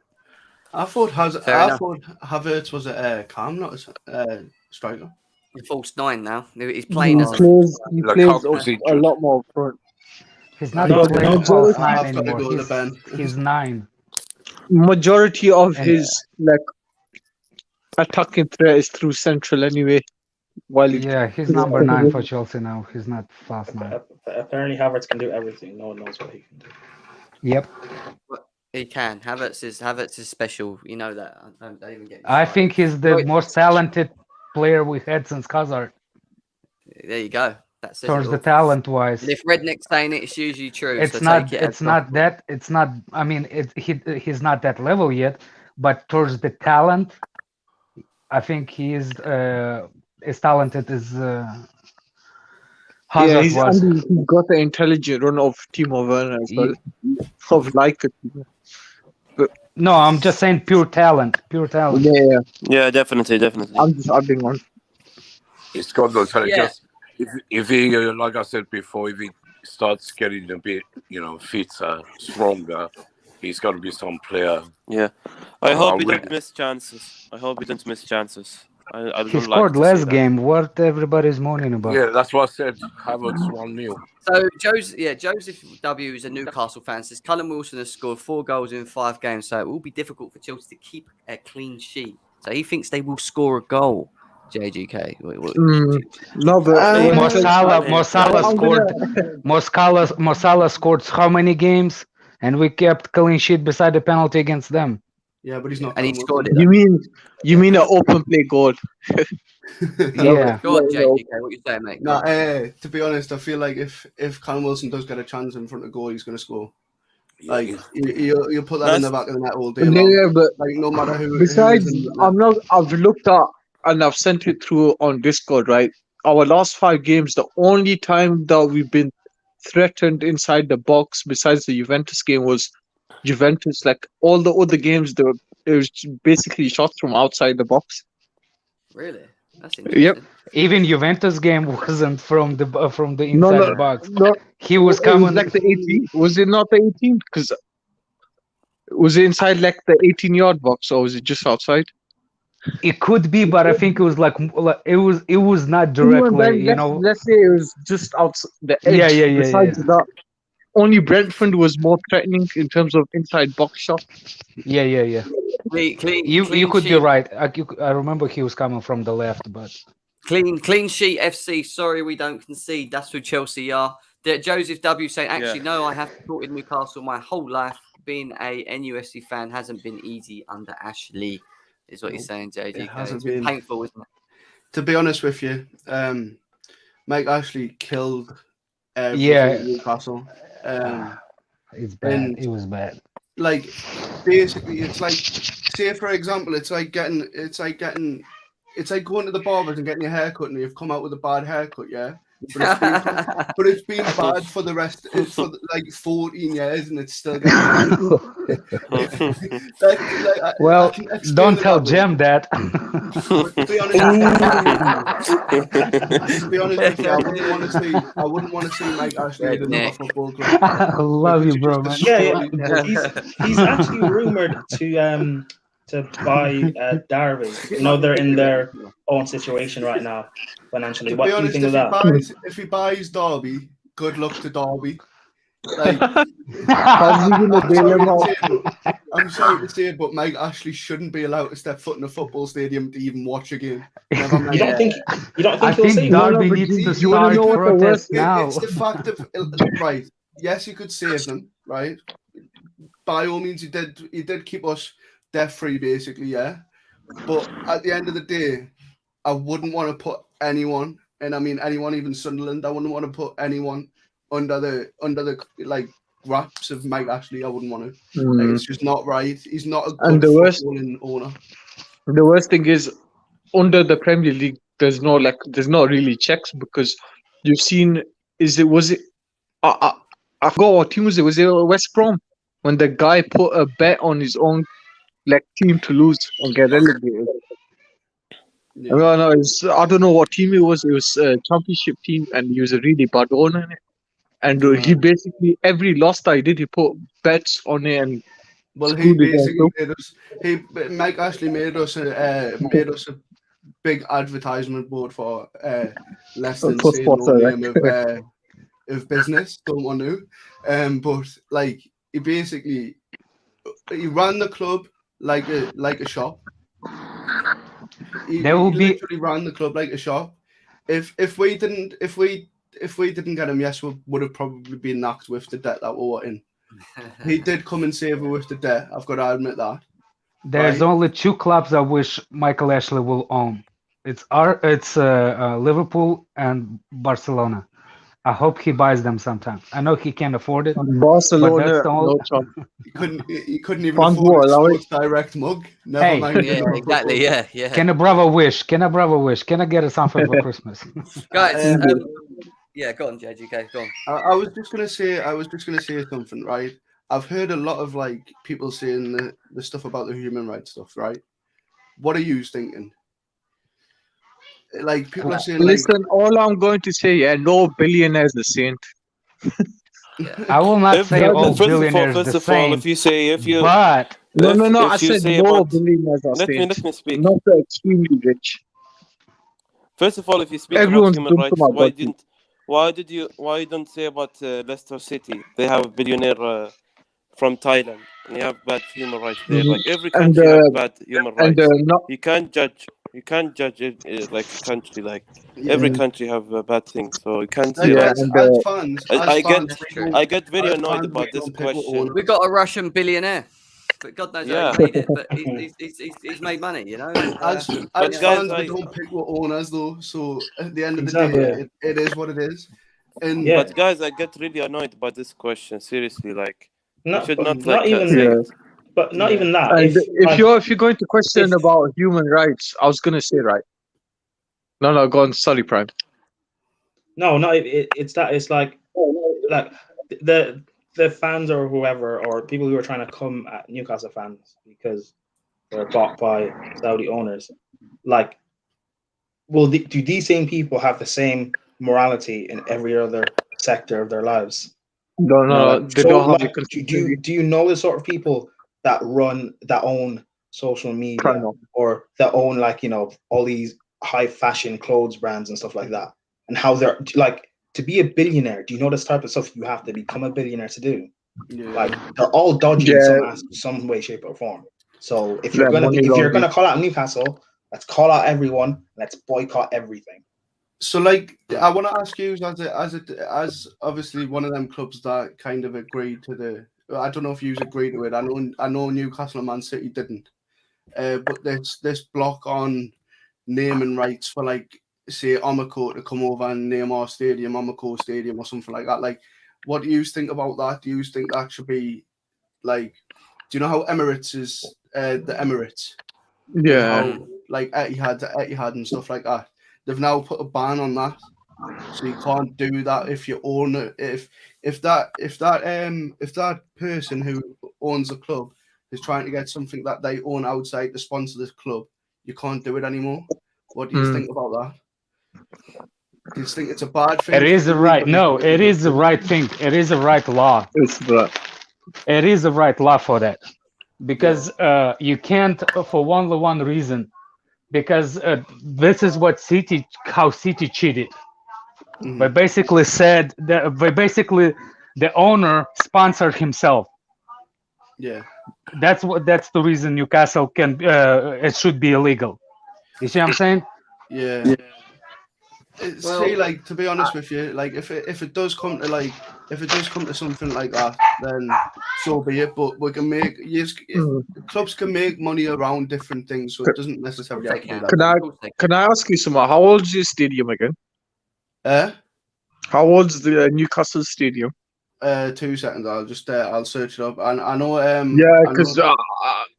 I thought Havertz was a calm, not a striker. He's false 9 now. He's playing as He plays a lot more front. He's not No, playing no, false I 9 have got to anymore. go to Ben. He's 9. Majority of And, his attacking threat is through central anyway. Yeah, he's number 9 for Chelsea now. He's not fast 9. Apparently, Havertz can do everything. No one knows what he can do. Yep. He can. Havertz is special. You know that. Don't even get me I started. think he's the most talented player we had since Hazard. There you go. That's it. Towards the talent wise. If Redneck's saying it, it's usually true. It's so not. take it It's as not that. It's not. I mean, he's not that level yet. But towards the talent, I think he is as talented as Hazard was. And he's got the intelligent run of Timo Werner as well. Sort of like it. No, I'm just saying pure talent. Pure talent. Yeah, definitely. I'm just adding on. It's got those Yeah. if he like I said before, if he starts getting a bit fitter, stronger, he's got to be some player. Yeah. I hope he really- don't miss chances. I don't He like scored to see last that. game. What everybody's moaning about? Yeah, that's what I said. Havertz 1-0. So Joseph W is a Newcastle fan. Says Callum Wilson has scored 4 goals in 5 games, so it will be difficult for Chelsea to keep a clean sheet. So he thinks they will score a goal. JGK. No, but Mo Salah scored how many games, and we kept clean sheet beside the penalty against them. Yeah, but he's not. And he scored it. You mean an open play goal? Yeah. Go on, JGK. What you saying, mate? No, to be honest, I feel like if Callum Wilson does get a chance in front of goal, he's going to score. Like you put that in the back of the net all day long. Yeah, but like no matter who. besides, who is in the net. I've looked at and I've sent it through on Discord. Right, our last 5 games, the only time that we've been threatened inside the box, besides the Juventus game, was Juventus. Like all the other games, it was basically shots from outside the box. Really? That's interesting. Yep. Even Juventus game wasn't from the inside the box. No, He was coming. It was like the 18. Was it not the 18? Because was it inside like the 18-yard box, or was it just outside? It could be, but I think it was like it was not directly. Let's say it was just outside the edge. Yeah. Besides that, only Brentford was more threatening in terms of inside box shot. Yeah. You could be right. I remember he was coming from the left, but Clean sheet FC. Sorry, we don't concede. That's who Chelsea are. Joseph W saying, actually, no, I have supported Newcastle my whole life. being a NUFC fan hasn't been easy under Ashley, is what you're saying, JG. It hasn't It's been been. painful, isn't it? To be honest with you, Mike Ashley killed everything at Newcastle. It's bad. It was bad. Like, basically, it's like, say for example, it's like going to the barbers and getting your hair cut, and you've come out with a bad haircut, yeah. But it's been bad for the rest. It's for like 14 years, and it's still getting well, don't tell Jem that. To be honest with you, I wouldn't want to see Mike Ashley at another football club. I love you, bro, man. Yeah. He's actually rumored to buy Derby. You know, they're in their own situation right now financially. What do you think of that? If he buys Derby, good luck to Derby. Like, I'm sorry to say it, but Mike Ashley shouldn't be allowed to step foot in a football stadium to even watch a game. Never mind. You don't think I he'll think see? Derby needs to start protest now. It's the fact of right. Yes, you could save them, right? By all means, he did keep us debt free, basically, yeah. But at the end of the day, I wouldn't want to put anyone, and I mean anyone, even Sunderland, I wouldn't want to put anyone under the like wraps of Mike Ashley. I wouldn't want to. Like, it's just not right. He's not a good footballing owner. The worst thing is, under the Premier League, there's not really checks, because you've seen I forgot what team was it? Was it West Brom, when the guy put a bet on his own team to lose and get relegated? Yeah. No, I don't know what team it was. It was a championship team, and he was a really bad owner in it. And he basically, every loss that he did, he put bets on it. And he basically made us. Mike Ashley made us a big advertisement board for less than saying no name of business. Don't want to. But like, he ran the club like a shop. He literally ran the club like a shop. If we didn't get him, yes, we would have probably been knocked with the debt that we were in. He did come and save us with the debt. I've got to admit that. There's only two clubs I wish Michael Ashley will own. It's Liverpool and Barcelona. I hope he buys them sometime. I know he can't afford it. Barcelona, no chance. He couldn't even afford a Sports Direct mug. Never mind. Yeah, exactly. Yeah. Can a brother wish? Can I get us something for Christmas? Guys, yeah, go on, JG. Go on. I was just gonna say something, right? I've heard a lot of like people saying the stuff about the human rights stuff, right? What are you thinking? Like, people are saying, listen, all I'm going to say, no billionaire is the saint. I will not say all billionaires the same. If you say, no, I said no billionaires are saint. Let me speak. Not the extremely rich. First of all, if you speak about human rights, why you don't say about Leicester City? They have a billionaire from Thailand, and you have bad human rights there. Like, every country has bad human rights. You can't judge it like a country. Like, every country have bad things, so you can't say that. I get very annoyed about this question. We got a Russian billionaire, but God knows how he made it. But he's made money, you know. As fans, we don't pick what owners though. So at the end of the day, it is what it is. But guys, I get really annoyed about this question. Seriously, like, even that. If you're going to question about human rights, I was gonna say right. No, go on. Sorry, Prime. No, it's that. It's like the fans or whoever, or people who are trying to come at Newcastle fans because they're bought by Saudi owners. Like, do these same people have the same morality in every other sector of their lives? No, they don't have. Do you know the sort of people that own social media or that own, like, you know, all these high fashion clothes brands and stuff like that, and how they're like, to be a billionaire? Do you know this type of stuff you have to become a billionaire to do? Like, they're all dodgy in some way, shape, or form. So if you're gonna call out Newcastle, let's call out everyone. Let's boycott everything. So, like, I want to ask you, as obviously one of them clubs that kind of agreed to the I don't know if you agree to it. I know Newcastle and Man City didn't. But this block on naming rights for, like, say, Omako to come over and name our stadium Omako Stadium or something like that. Like, what do you think about that? Do you think that should be, like, do you know how Emirates is the Emirates? Yeah. How, like, Etihad and stuff like that. They've now put a ban on that, so you can't do that if you own it. If that person who owns the club is trying to get something that they own outside to sponsor this club, you can't do it anymore. What do you think about that? Do you think it's a bad thing? It is the right. No, it is the right thing. It is the right law. It's right. It is the right law for that, because you can't, for one reason, because this is what how City cheated. They basically said that the owner sponsored himself. Yeah. That's the reason Newcastle can it should be illegal. You see what I'm saying? Yeah. See, like, to be honest with you, like, if it does come to something like that, then so be it. But we can make clubs can make money around different things, so it doesn't necessarily have to be that. Can I ask you something? How old is your stadium again? How old's the Newcastle stadium? 2 seconds. I'll search it up. And I know. Because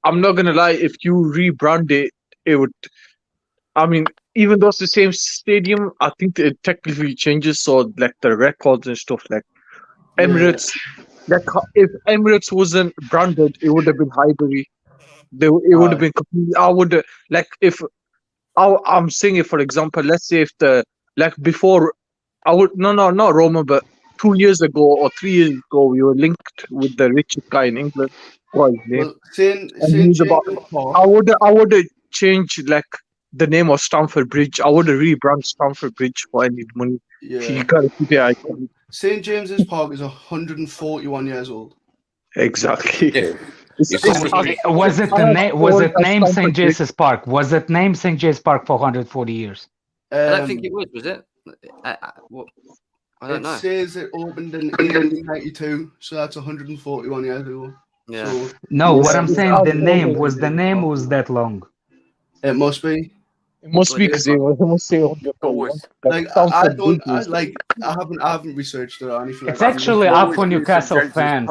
I'm not gonna lie. If you rebrand it, it would. I mean, even though it's the same stadium, I think it technically changes. So, like, the records and stuff, like Emirates. Like, if Emirates wasn't branded, it would have been Highbury. It would have been completely. I would like if. I'm saying it, for example. Let's say if before. I would not Roma, but 2 years ago or 3 years ago, we were linked with the richest guy in England. What his name? I would have changed, like, the name of Stamford Bridge. I would have rebranded Stamford Bridge for any money. Yeah. You gotta keep it iconic. St James's Park is 141 years old. Exactly. Yeah. Was it named St James's Park? Was it named St James's Park for 140 years? I don't think it was it? I don't know. It says it opened in 1892, so that's 141 years ago. Yeah. So, no, what I'm saying, the name was that long. It must be. It must be because it must say I haven't researched it or anything. It's actually up for Newcastle fans.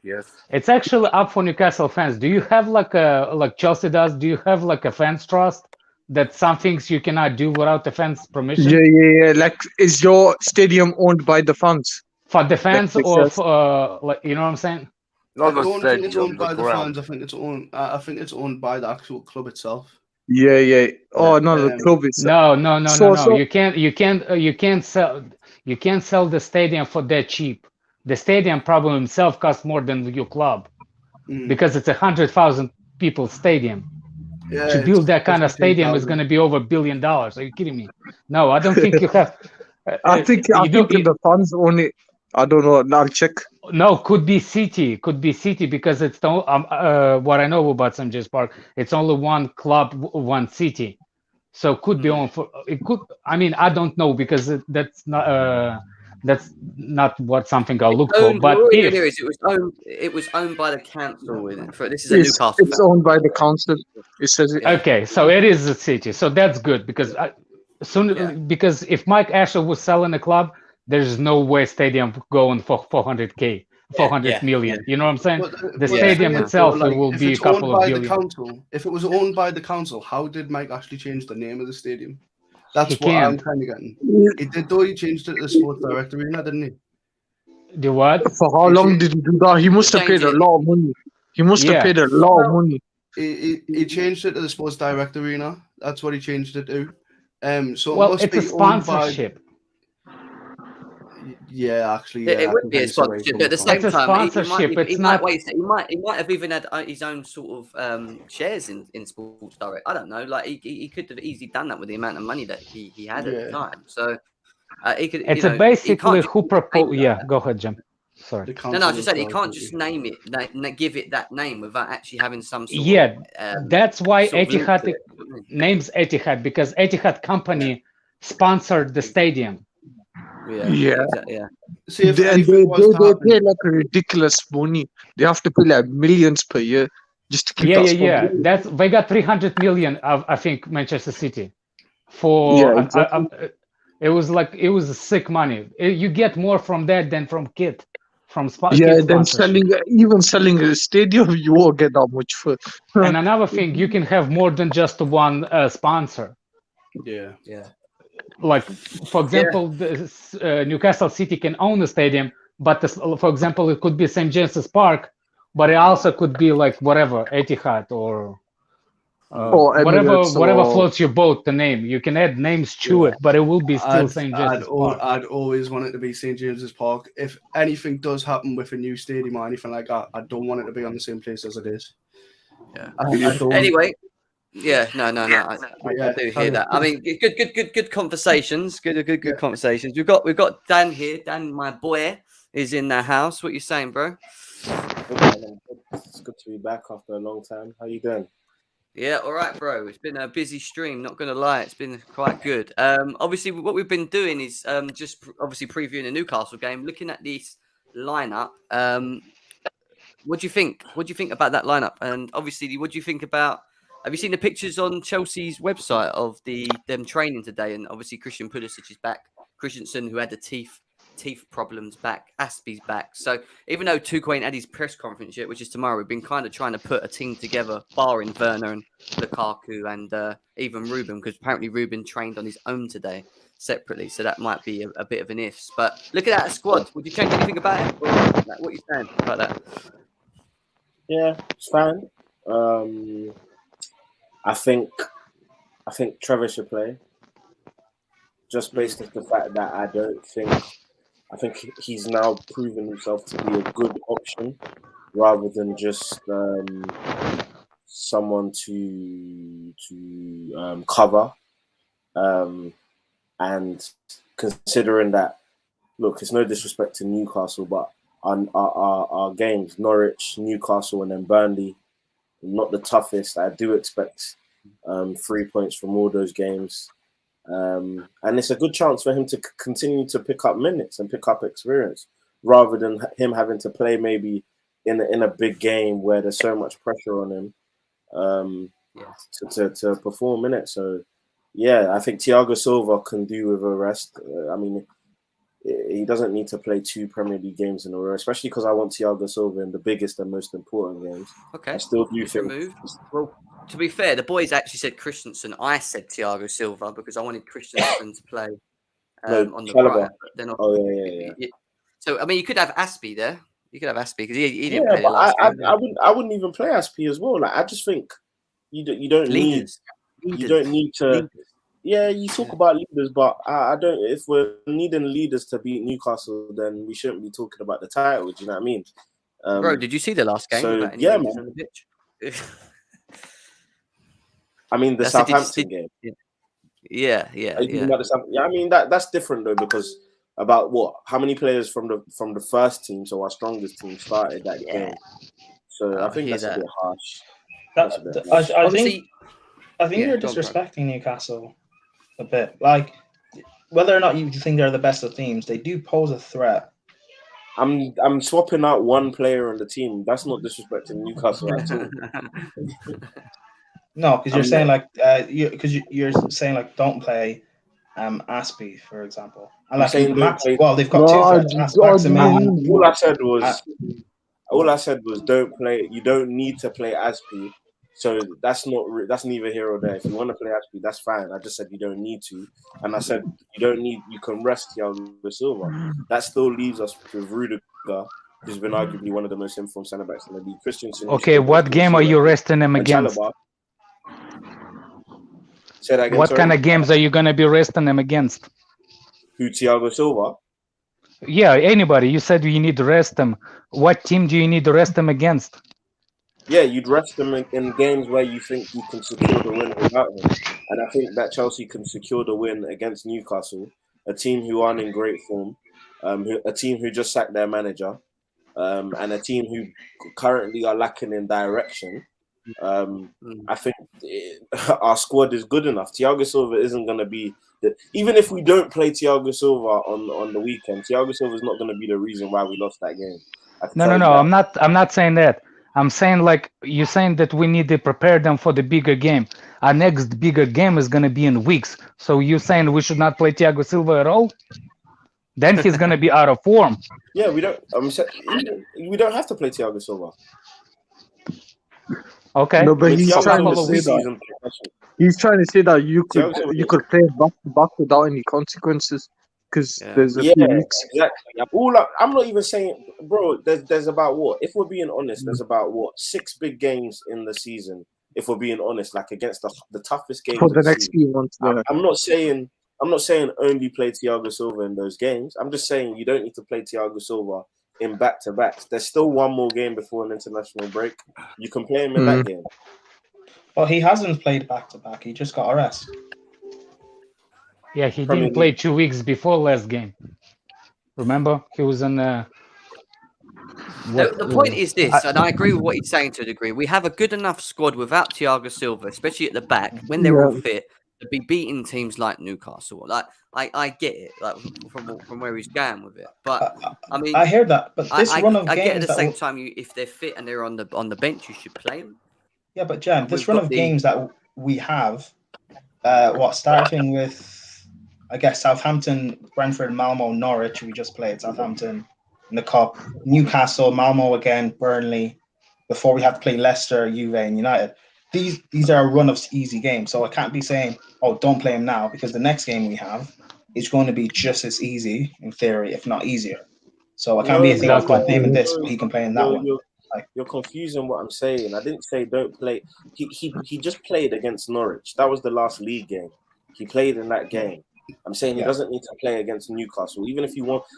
Yes. It's actually up for Newcastle fans. Do you have like Chelsea does? Do you have like a fans trust that some things you cannot do without the fans' permission? Yeah. Like, is your stadium owned by the fans? For the fans, or for, like, you know what I'm saying? I don't think it's owned by the fans. I think it's owned by the actual club itself. Yeah. Oh no, the club is. No. You can't sell the stadium for that cheap. The stadium probably himself costs more than your club, because it's 100,000 people stadium. Yeah, to build that kind of stadium is going to be over $1 billion. Are you kidding me? No, I don't think you have. I think the fans own it. I don't know. I'll check. No, could be City because it's what I know about St. James's Park. It's only one club, one city, so could be on for it. Could, I mean, I don't know because that's not what something I'll look for. But it was owned by the council. This is a Newcastle. It's owned by the council. It says it. Okay, so it is a city. So that's good because because if Mike Asher was selling a club, there's no way stadium going for 400 million. You know what I'm saying? The stadium itself will be a couple of billion. If it was owned by the council, how did Mike actually change the name of the stadium? That's what I'm kind of getting. He did, though. He changed it to the Sports Direct Arena, didn't he? The what? For how long did he do that? He must have paid a lot of money. He changed it to the Sports Direct Arena. That's what he changed it to. So well, it's a sponsorship. Yeah, actually, it would be a sponsorship. At the same time, he might have even had his own sort of shares in Sports Direct. I don't know. Like he could have easily done that with the amount of money that he had at the time. So he could. It's basically who proposed. Yeah, go ahead, Jim. Sorry. No, I just said he can't just name it, give it that name without actually having some sort of, that's why Etihad names Etihad, because Etihad company sponsored the stadium. Yeah. Yeah. See if They anything was to pay happen. like a ridiculous money. They have to pay like millions per year just to keep Yeah, that yeah, sponsor. yeah. They got 300 million of, I think, Manchester City Yeah, for exactly. it was sick money. You get more from that than from kit Yeah, kit then sponsorship. selling a stadium, you won't get that much for. And another thing, you can have more than just one sponsor. Yeah. Like, for example, Newcastle City can own a stadium, but for example, it could be St. James's Park, but it also could be like whatever, Etihad or Or whatever Emirates or floats your boat, the name. You can add names to it, but it will be still St. James's Park. I'd always want it to be St James's Park. If anything does happen with a new stadium or anything like that, I don't want it to be on the same place as it is. Yeah. I don't. Anyway, yeah, no. I do hear that. I mean, good conversations. Good conversations. We've got Dan here. Dan, my boy, is in the house. What you saying, bro? It's good to be back after a long time. How you doing? Yeah, all right, bro. It's been a busy stream. Not gonna lie, it's been quite good. Obviously, what we've been doing is just obviously previewing the Newcastle game, looking at this lineup. What do you think? What do you think about that lineup? And obviously, what do you think about? Have you seen the pictures on Chelsea's website of them training today? And obviously, Christian Pulisic is back. Christensen, who had the teeth problems, back. Aspie's back. So even though Tuchel ain't had his press conference yet, which is tomorrow, we've been kind of trying to put a team together, barring Werner and Lukaku and even Ruben, because apparently Ruben trained on his own today separately. So that might be a bit of an ifs. But look at that squad. Would you change anything about it? Or, like, what are you saying about that? Yeah, it's fine. I think Trevor should play, just based on the fact that I think he's now proven himself to be a good option rather than just someone to cover. And considering that, look, it's no disrespect to Newcastle, but our games, Norwich, Newcastle, and then Burnley, not the toughest. I do expect 3 points from all those games. And it's a good chance for him to continue to pick up minutes and pick up experience rather than him having to play maybe in a big game where there's so much pressure on him to perform in it. So, yeah, I think Thiago Silva can do with a rest. I mean, he doesn't need to play 2 Premier League games in a row, especially because I want Thiago Silva in the biggest and most important games. Okay. I still do think. Removed. Well, to be fair, the boys actually said Christensen. I said Thiago Silva because I wanted Christensen to play on the right. But then Yeah. So, I mean, you could have Aspie there. You could have Aspie because he didn't Yeah, play the last game. I wouldn't even play Aspie as well. Like, I just think you don't need to. Leaders. Yeah, you talk about leaders, but I don't. If we're needing leaders to beat Newcastle, then we shouldn't be talking about the title. Do you know what I mean? Bro, did you see the last game? So, without any yeah, leaders man. on the pitch? I mean, the That's Southampton game. Yeah. I mean, that's different though, because about what? How many players from the first team, so our strongest team, started that game? So I think that's a bit harsh. I think you're disrespecting Newcastle a bit. Like, whether or not you think they're the best of teams, they do pose a threat. I'm swapping out one player on the team. That's not disrespecting Newcastle at all. No, because you're saying you're saying like don't play Aspie, for example. And like they've got 2 threats. All I said was don't play. You don't need to play Aspie. So that's neither here or there. If you want to play Aspie, that's fine. I just said you don't need to, and I said you can rest Thiago Silva. That still leaves us with Rudiger, who's been arguably one of the most informed centre backs in the league. Christensen. Okay, what game are you resting him against? Say that again. What kind of games are you going to be resting him against? Who, Thiago Silva? Yeah, anybody. You said you need to rest him. What team do you need to rest him against? Yeah, you'd rest them in games where you think you can secure the win without him. And I think that Chelsea can secure the win against Newcastle, a team who aren't in great form, a team who just sacked their manager, and a team who currently are lacking in direction. I think our squad is good enough. Thiago Silva isn't going to be even if we don't play Thiago Silva on the weekend. Thiago Silva is not going to be the reason why we lost that game. No. I'm not saying that. I'm saying like you're saying that we need to prepare them for the bigger game. Our next bigger game is going to be in weeks. So you're saying we should not play Thiago Silva at all? Then he's going to be out of form. Yeah, we don't. We don't have to play Thiago Silva. Okay. No, but he's Thiago trying to Silva's say that. season professional. He's trying to say that you Thiago could play back to back without any consequences because there's a few weeks. Exactly. I'm not even saying, bro. There's about what? If we're being honest, there's about what 6 big games in the season. If we're being honest, like against the toughest games For the of next season. few months. I'm not saying only play Thiago Silva in those games. I'm just saying you don't need to play Thiago Silva in back-to-backs. There's still one more game before an international break. You can play him in that game. Well, he hasn't played back-to-back. He just got a rest. Yeah, he didn't play 2 weeks before last game. Remember? He was in the point is this, and I agree with what he's saying to a degree. We have a good enough squad without Thiago Silva, especially at the back, when they're all fit, to be beating teams like Newcastle. Like I get it, like from where he's going with it. But I mean, I hear that. But this run of games, I get at the same time, if they're fit and they're on the bench, you should play them. Yeah, but Jem, this run of games that we have, starting with, I guess, Southampton, Brentford, Malmo, Norwich. We just played Southampton in the cup. Newcastle, Malmo again, Burnley. Before we have to play Leicester, Juve, and United. These are a run of easy games. So I can't be saying, oh, don't play him now, because the next game we have is going to be just as easy in theory, if not easier. So I can't be thinking, I'm not naming this, but he can play in that one. You're confusing what I'm saying. I didn't say don't play. He just played against Norwich. That was the last league game. He played in that game. I'm saying he doesn't need to play against Newcastle, even if he wants.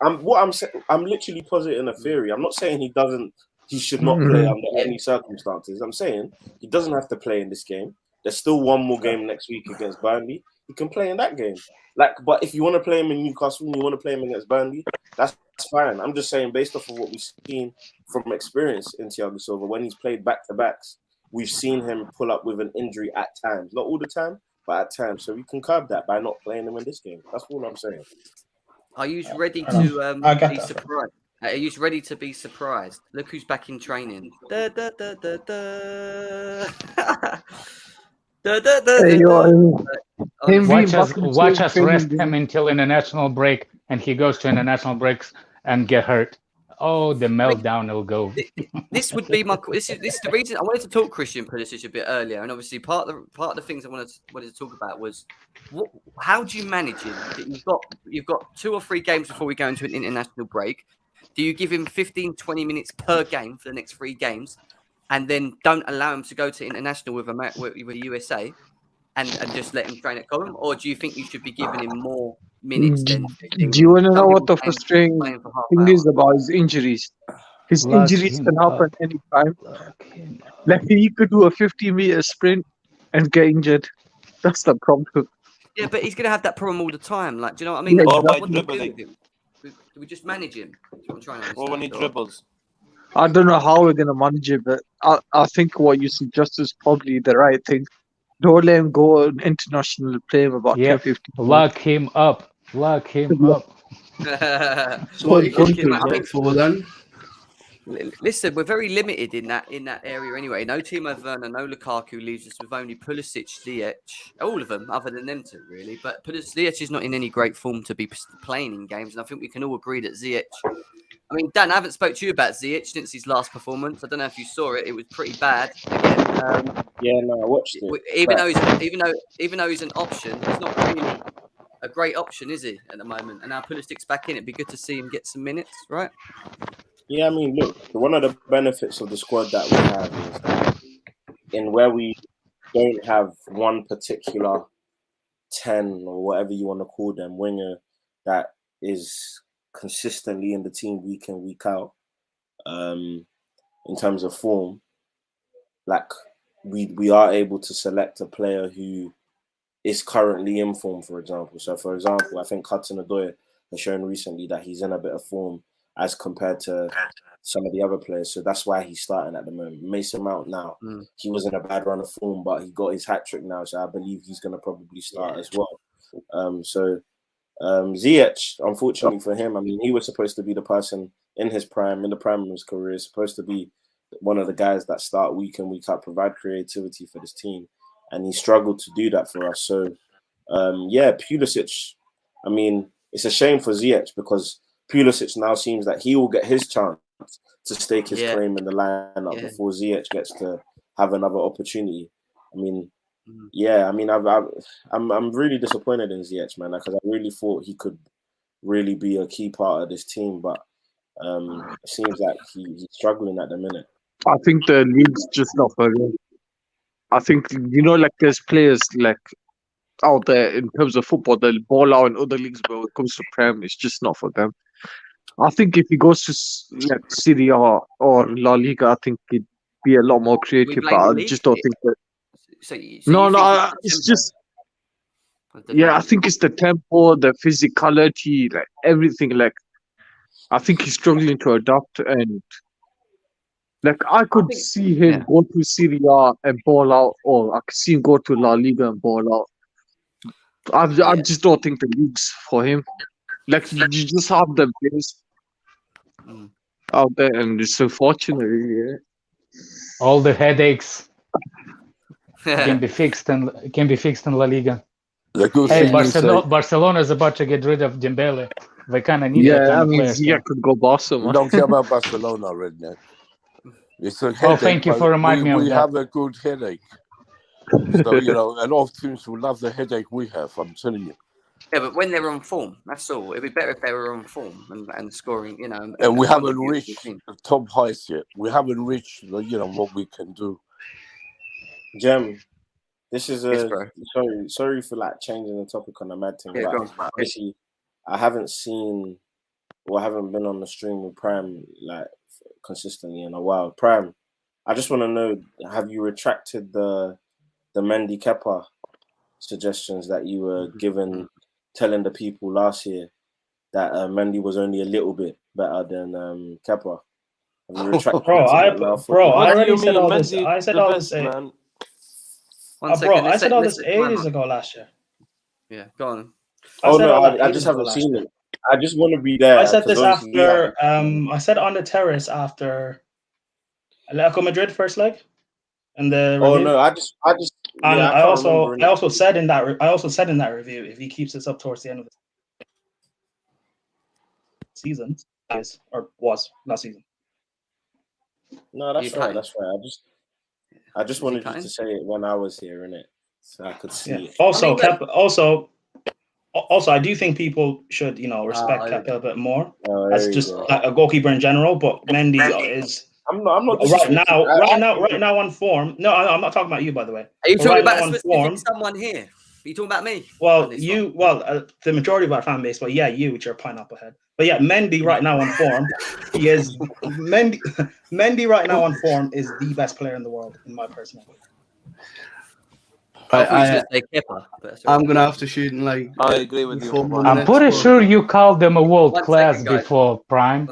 I'm literally positing a theory. I'm not saying he should not play under any circumstances. I'm saying he doesn't have to play in this game. There's still one more game next week against Burnley. He can play in that game. But if you want to play him in Newcastle and you want to play him against Burnley, that's fine. I'm just saying, based off of what we've seen from experience in Thiago Silva, when he's played back-to-backs, we've seen him pull up with an injury at times. Not all the time, but at times. So we can curb that by not playing him in this game. That's all I'm saying. Are you ready to be surprised? Are you ready to be surprised? Look who's back in training. Watch us rest him until international break, and he goes to international breaks and get hurt. Oh, the meltdown will go. This would be this is the reason I wanted to talk Christian Pulisic a bit earlier, and obviously part of the things I wanted to talk about was how do you manage him? You've got 2 or 3 games before we go into an international break. Do you give him 15, 20 minutes per game for the next 3 games, and then don't allow him to go to international with the USA, and just let him train at Cobham? Or do you think you should be giving him more minutes than? Do you want to know what the frustrating thing is about his injuries? His injuries can happen anytime. Like he could do a 50-meter sprint and get injured. That's the problem. Yeah, but he's going to have that problem all the time. Like, do you know what I mean? Yeah, what do we just manage him? Or when he dribbles. I don't know how we're going to manage it, but I think what you suggest is probably the right thing. Don't let him go on international, play him about 10-15. Lock him up. Lock him up. So what you thinking for then? Listen, we're very limited in that area anyway. No Timo Werner, no Lukaku, leaves us with only Pulisic, Ziyech, all of them other than them 2 really. But Ziyech is not in any great form to be playing in games, and I think we can all agree that Ziyech. I mean, Dan, I haven't spoke to you about Ziyech since his last performance. I don't know if you saw it; it was pretty bad. Again, yeah, no, I watched it. Even though he's an option, he's not really a great option, is he, at the moment? And now Pulisic's back in. It'd be good to see him get some minutes, right? Yeah, I mean, look, one of the benefits of the squad that we have is that in where we don't have one particular 10 or whatever you want to call them, winger that is consistently in the team week in, week out, in terms of form, like we are able to select a player who is currently in form, for example. So, for example, I think Hudson-Odoi has shown recently that he's in a bit of form. as compared to some of the other players. So that's why he's starting at the moment. Mason Mount now, he was in a bad run of form, but he got his hat-trick now, so I believe he's going to probably start as well. Ziyech, unfortunately for him, I mean, he was supposed to be the person in the prime of his career, supposed to be one of the guys that start week in, week out, provide creativity for this team, and he struggled to do that for us. So, Pulisic, I mean, it's a shame for Ziyech because Pulisic now seems that he will get his chance to stake his claim in the lineup before Ziyech gets to have another opportunity. I mean, I'm really disappointed in Ziyech, man, because I really thought he could really be a key part of this team, but it seems like he's struggling at the minute. I think the league's just not for him. I think, like there's players like out there in terms of football that ball out in other leagues, but when it comes to Prem, it's just not for them. I think if he goes to like Serie A or La Liga, I think he'd be a lot more creative, but I just don't think that. It's just. I think it's the tempo, the physicality, like everything. Like, I think he's struggling to adapt, and like I could see him go to Serie A and ball out, or I could see him go to La Liga and ball out. I just don't think the league's for him. Like, you just have the players out there, and it's unfortunate. All the headaches can be fixed in La Liga. Hey, Barcelona is about to get rid of Dembele. They kind of need that kind of players. Yeah, could go Barcelona. We don't care about Barcelona, Redneck. It's a headache. Oh, thank you for reminding me of that. We have a good headache. So, and all teams will love the headache we have, I'm telling you. Yeah, but when they're on form, that's all. It'd be better if they were on form and scoring, And we haven't reached the top heights yet. We haven't reached, what we can do. Jem, this is sorry for like changing the topic on the mad thing. But basically, I haven't seen or haven't been on the stream with Prime like consistently in a while. Prime, I just want to know: have you retracted the Mendy Kepa suggestions that you were given, telling the people last year that Mendy was only a little bit better than Kepa? Have you retracted I already said all this. I said all this. Man. I said all this ages ago last year. Yeah, go on. I just haven't seen it. I just want to be there. I said this after. I said on the terrace after Atletico Madrid first leg, and the. Oh no! I just. And I also said in that review, if he keeps this up towards the end of the season, was last season. No, that's right. That's right. I just wanted you to say it when I was here, innit? So I could see it. Also, I do think people should, respect Kepa a bit more as just a goalkeeper in general. But Mendy is. I'm not right now on form. No, I'm not talking about you, by the way. Are you talking about someone here? Are you talking about me? Well, the majority of our fan base, but you with your pineapple head. But Mendy right now on form, he is Mendy right now on form is the best player in the world, in my personal opinion. I'm gonna have to shoot in like. I agree with you. I'm pretty sure you called them a world class before, Prime.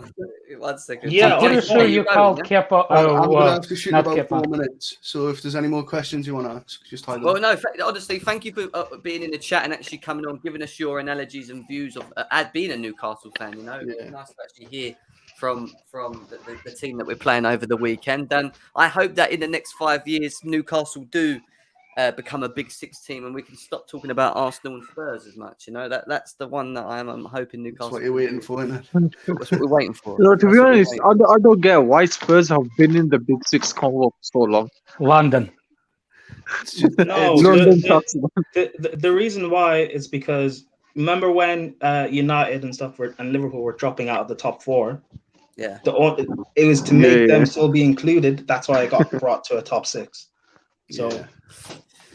1 second. Yeah, I'm pretty sure you called Kepa. I'm gonna have to shoot in about 4 minutes. So if there's any more questions you want to ask, just type them. Well, no, honestly, thank you for being in the chat and actually coming on, giving us your analogies and views of being a Newcastle fan. It's nice to actually hear from the team that we're playing over the weekend. And I hope that in the next 5 years, Newcastle do become a Big Six team, and we can stop talking about Arsenal and Spurs as much. That's the one that I'm hoping Newcastle. That's what you're waiting for, isn't it? That's what we're waiting for. To be honest, I don't get why Spurs have been in the Big Six convo for so long. London. The reason why is because remember when United and stuff and Liverpool were dropping out of the top 4. Yeah. It was to make them still be included. That's why it got brought to a top 6. So. Yeah.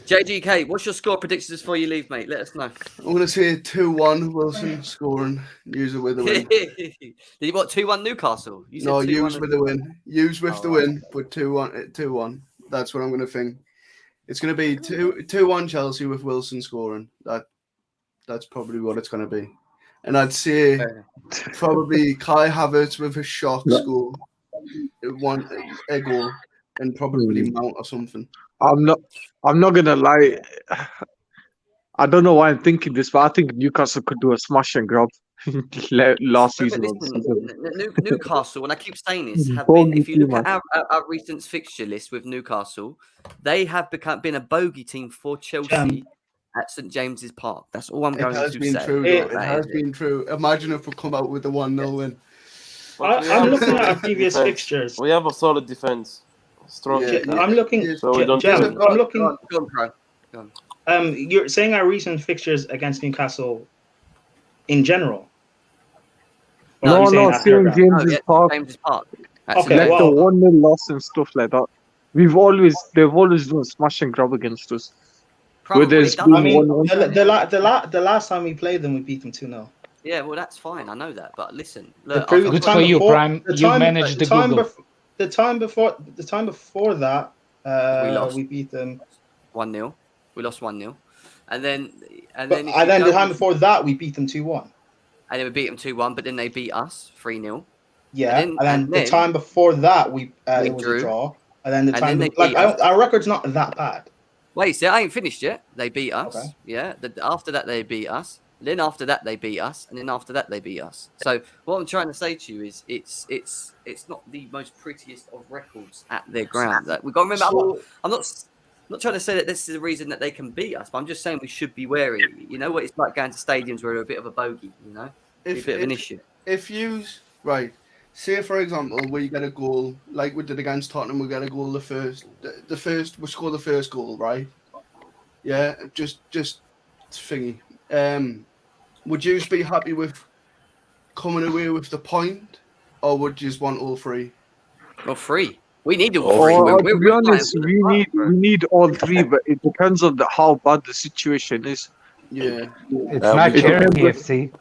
JGK, what's your score predictions before you leave, mate? Let us know. I'm going to say 2-1 Wilson scoring. Use it with the win. Did you want 2-1 Newcastle? No, use with the win. Use with the win, but 2-1. That's what I'm going to think. It's going to be 2-1 Chelsea with Wilson scoring. That's probably what it's going to be. And I'd say probably Kai Havertz with a Sharks goal, a goal, and probably Mount or something. I'm not gonna lie. I don't know why I'm thinking this, but I think Newcastle could do a smash and grab last But season. listen, Newcastle, and I keep saying this, have Bogey been. If you look team, at our recent fixture list with Newcastle, they have been a bogey team for Chelsea at St James's Park. That's all I'm going to say. It has been true. Imagine if we come out with a 1-0 win. I'm looking at our previous fixtures. We have a solid defense. Strong. Yeah, defense. I'm looking. So we don't I'm looking. Go on. You're saying our recent fixtures against Newcastle in general? No, St. James's Park. James's Park. Okay, Like well, the 1-0 loss and stuff like that. They've always done smash and grab against us. The last time we played them, we beat them 2-0. Yeah, well, that's fine. I know that, but listen, look, good for you, Prime. You managed the Google. The time before that, we lost. We beat them 1-0. We lost 1-0, and then the time before that, we beat them 2-1. And then we beat them 2-1, but then they beat us 3-0. Yeah, and then the time before that, it was a draw. And then the time our record's not that bad. Wait, see, I ain't finished yet. They beat us. Okay. Yeah. After that, they beat us. Then after that, they beat us, and then after that, they beat us. So what I'm trying to say to you is, it's not the most prettiest of records at their ground. We've got to remember. I'm not trying to say that this is the reason that they can beat us, but I'm just saying we should be wary. You know what it's like going to stadiums where they're a bit of a bogey. You know, a bit of an issue. If you say for example, we get a goal like we did against Tottenham, we get a goal we score the first goal, right? Yeah, just thingy. Would you be happy with coming away with the point, or would you just want all three? Well, three. We need all three. To be honest, we need all three, but it depends on how bad the situation is. Yeah, it's not fair, PFC.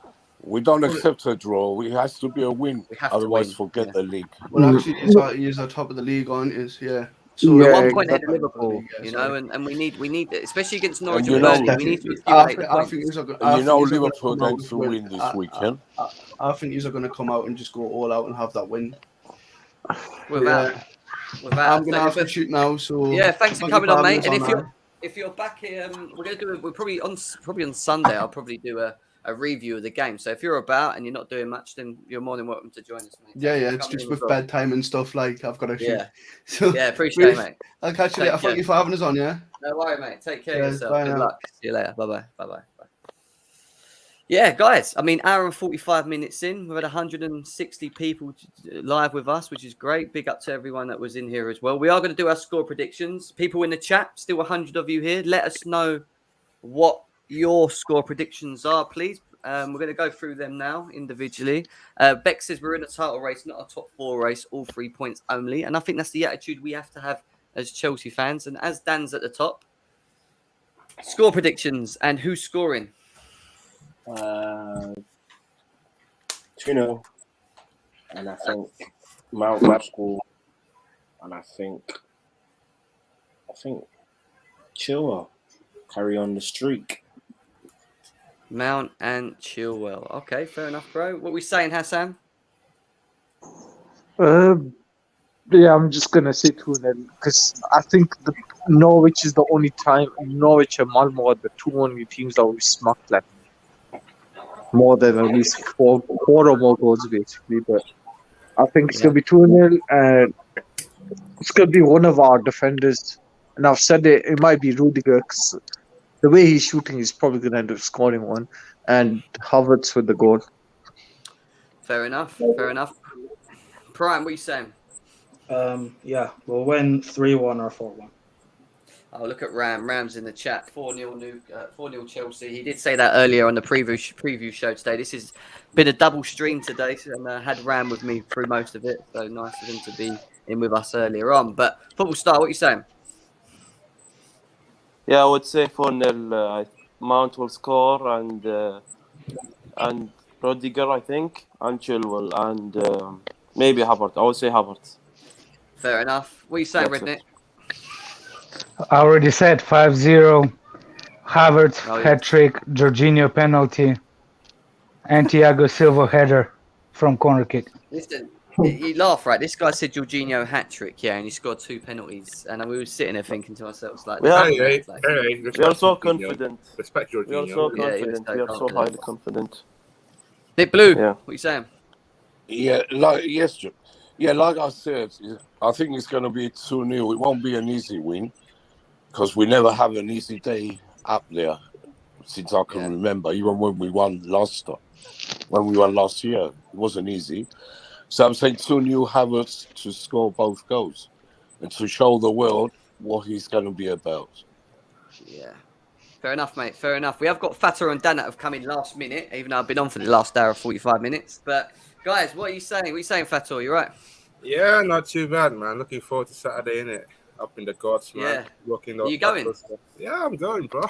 We don't accept a draw. It has to be a win. Otherwise, forget the league. Well, actually, he's at top of the league, aren't he? Yeah. So we're 1 point ahead of Liverpool, you know, and we need, especially against Norwich and Burnley, we need to accumulate the points. Liverpool are going to win this weekend. I think he's going to come out and just go all out and have that win. Without I'm going to have to shoot now. So yeah, thanks for coming on, mate. And if you're back here, we're probably on Sunday. I'll probably do a review of the game. So if you're about and you're not doing much, then you're more than welcome to join us, mate. Yeah, it's just with bedtime and stuff. Like I've got to shoot. Yeah. So yeah, appreciate it, mate. I'll catch you later. Thank you for having us on. Yeah. No worry, mate. Take care of yourself. Bye Good now. luck. See you later. Bye. Yeah, guys. I mean, hour and 45 minutes in, we've had 160 people live with us, which is great. Big up to everyone that was in here as well. We are going to do our score predictions. People in the chat, still 100 of you here. Let us know what your score predictions are, please. We're going to go through them now individually. Beck says we're in a title race, not a top 4 race, all 3 points only. And I think that's the attitude we have to have as Chelsea fans. And as Dan's at the top, score predictions and who's scoring? 2-0. And I think Mount will score. And I think Chilwell carry on the streak. Mount and Chilwell. Okay, fair enough, bro. What are we saying, Hassan? Yeah, I'm just gonna say 2-0 because I think Norwich is the only time Norwich and Malmo are the two only teams that we smacked like more than at least four or more goals basically. But I think it's gonna be 2-0 and it's gonna be one of our defenders. And I've said it might be Rudiger because the way he's shooting, he's probably going to end up scoring one. And Havertz with the goal. Fair enough. Prime, what are you saying? Yeah, we'll win 3-1 or 4-1. Oh, look at Ram. Ram's in the chat. 4-0 Chelsea. He did say that earlier on the preview show today. This has been a double stream today, and had Ram with me through most of it. So nice of him to be in with us earlier on. But Football Star, what are you saying? Yeah, I would say 4-0. Mount will score and Rudiger, I think, and Chilwell and maybe Havertz. I would say Havertz. Fair enough. What are you saying, Redneck? I already said 5-0. Havertz hat-trick, Jorginho penalty, And Thiago Silva header from corner kick. Listen, you laugh, right? This guy said Jorginho hat-trick, yeah, and he scored 2 penalties. And we were sitting there thinking to ourselves, like, We are like, so confident. Respect Jorginho. We are so Yeah, confident. We are so highly confident. Nick Blue, Yeah. what are you saying? Yeah, like like I said, I think it's going to be 2-0. It won't be an easy win because we never have an easy day up there since I can remember. Even when we won last year, it wasn't easy. So I'm saying 2-0 Havertz to score both goals and to show the world what he's going to be about. Yeah. Fair enough, mate. Fair enough. We have got Fatter and Dan that have come in last minute, even though I've been on for the last hour of 45 minutes. But, guys, what are you saying? What are you saying, Fatter? You right? Yeah, not too bad, man. Looking forward to Saturday, innit? Up in the gods, man. Are you going? Yeah, I'm going, bro.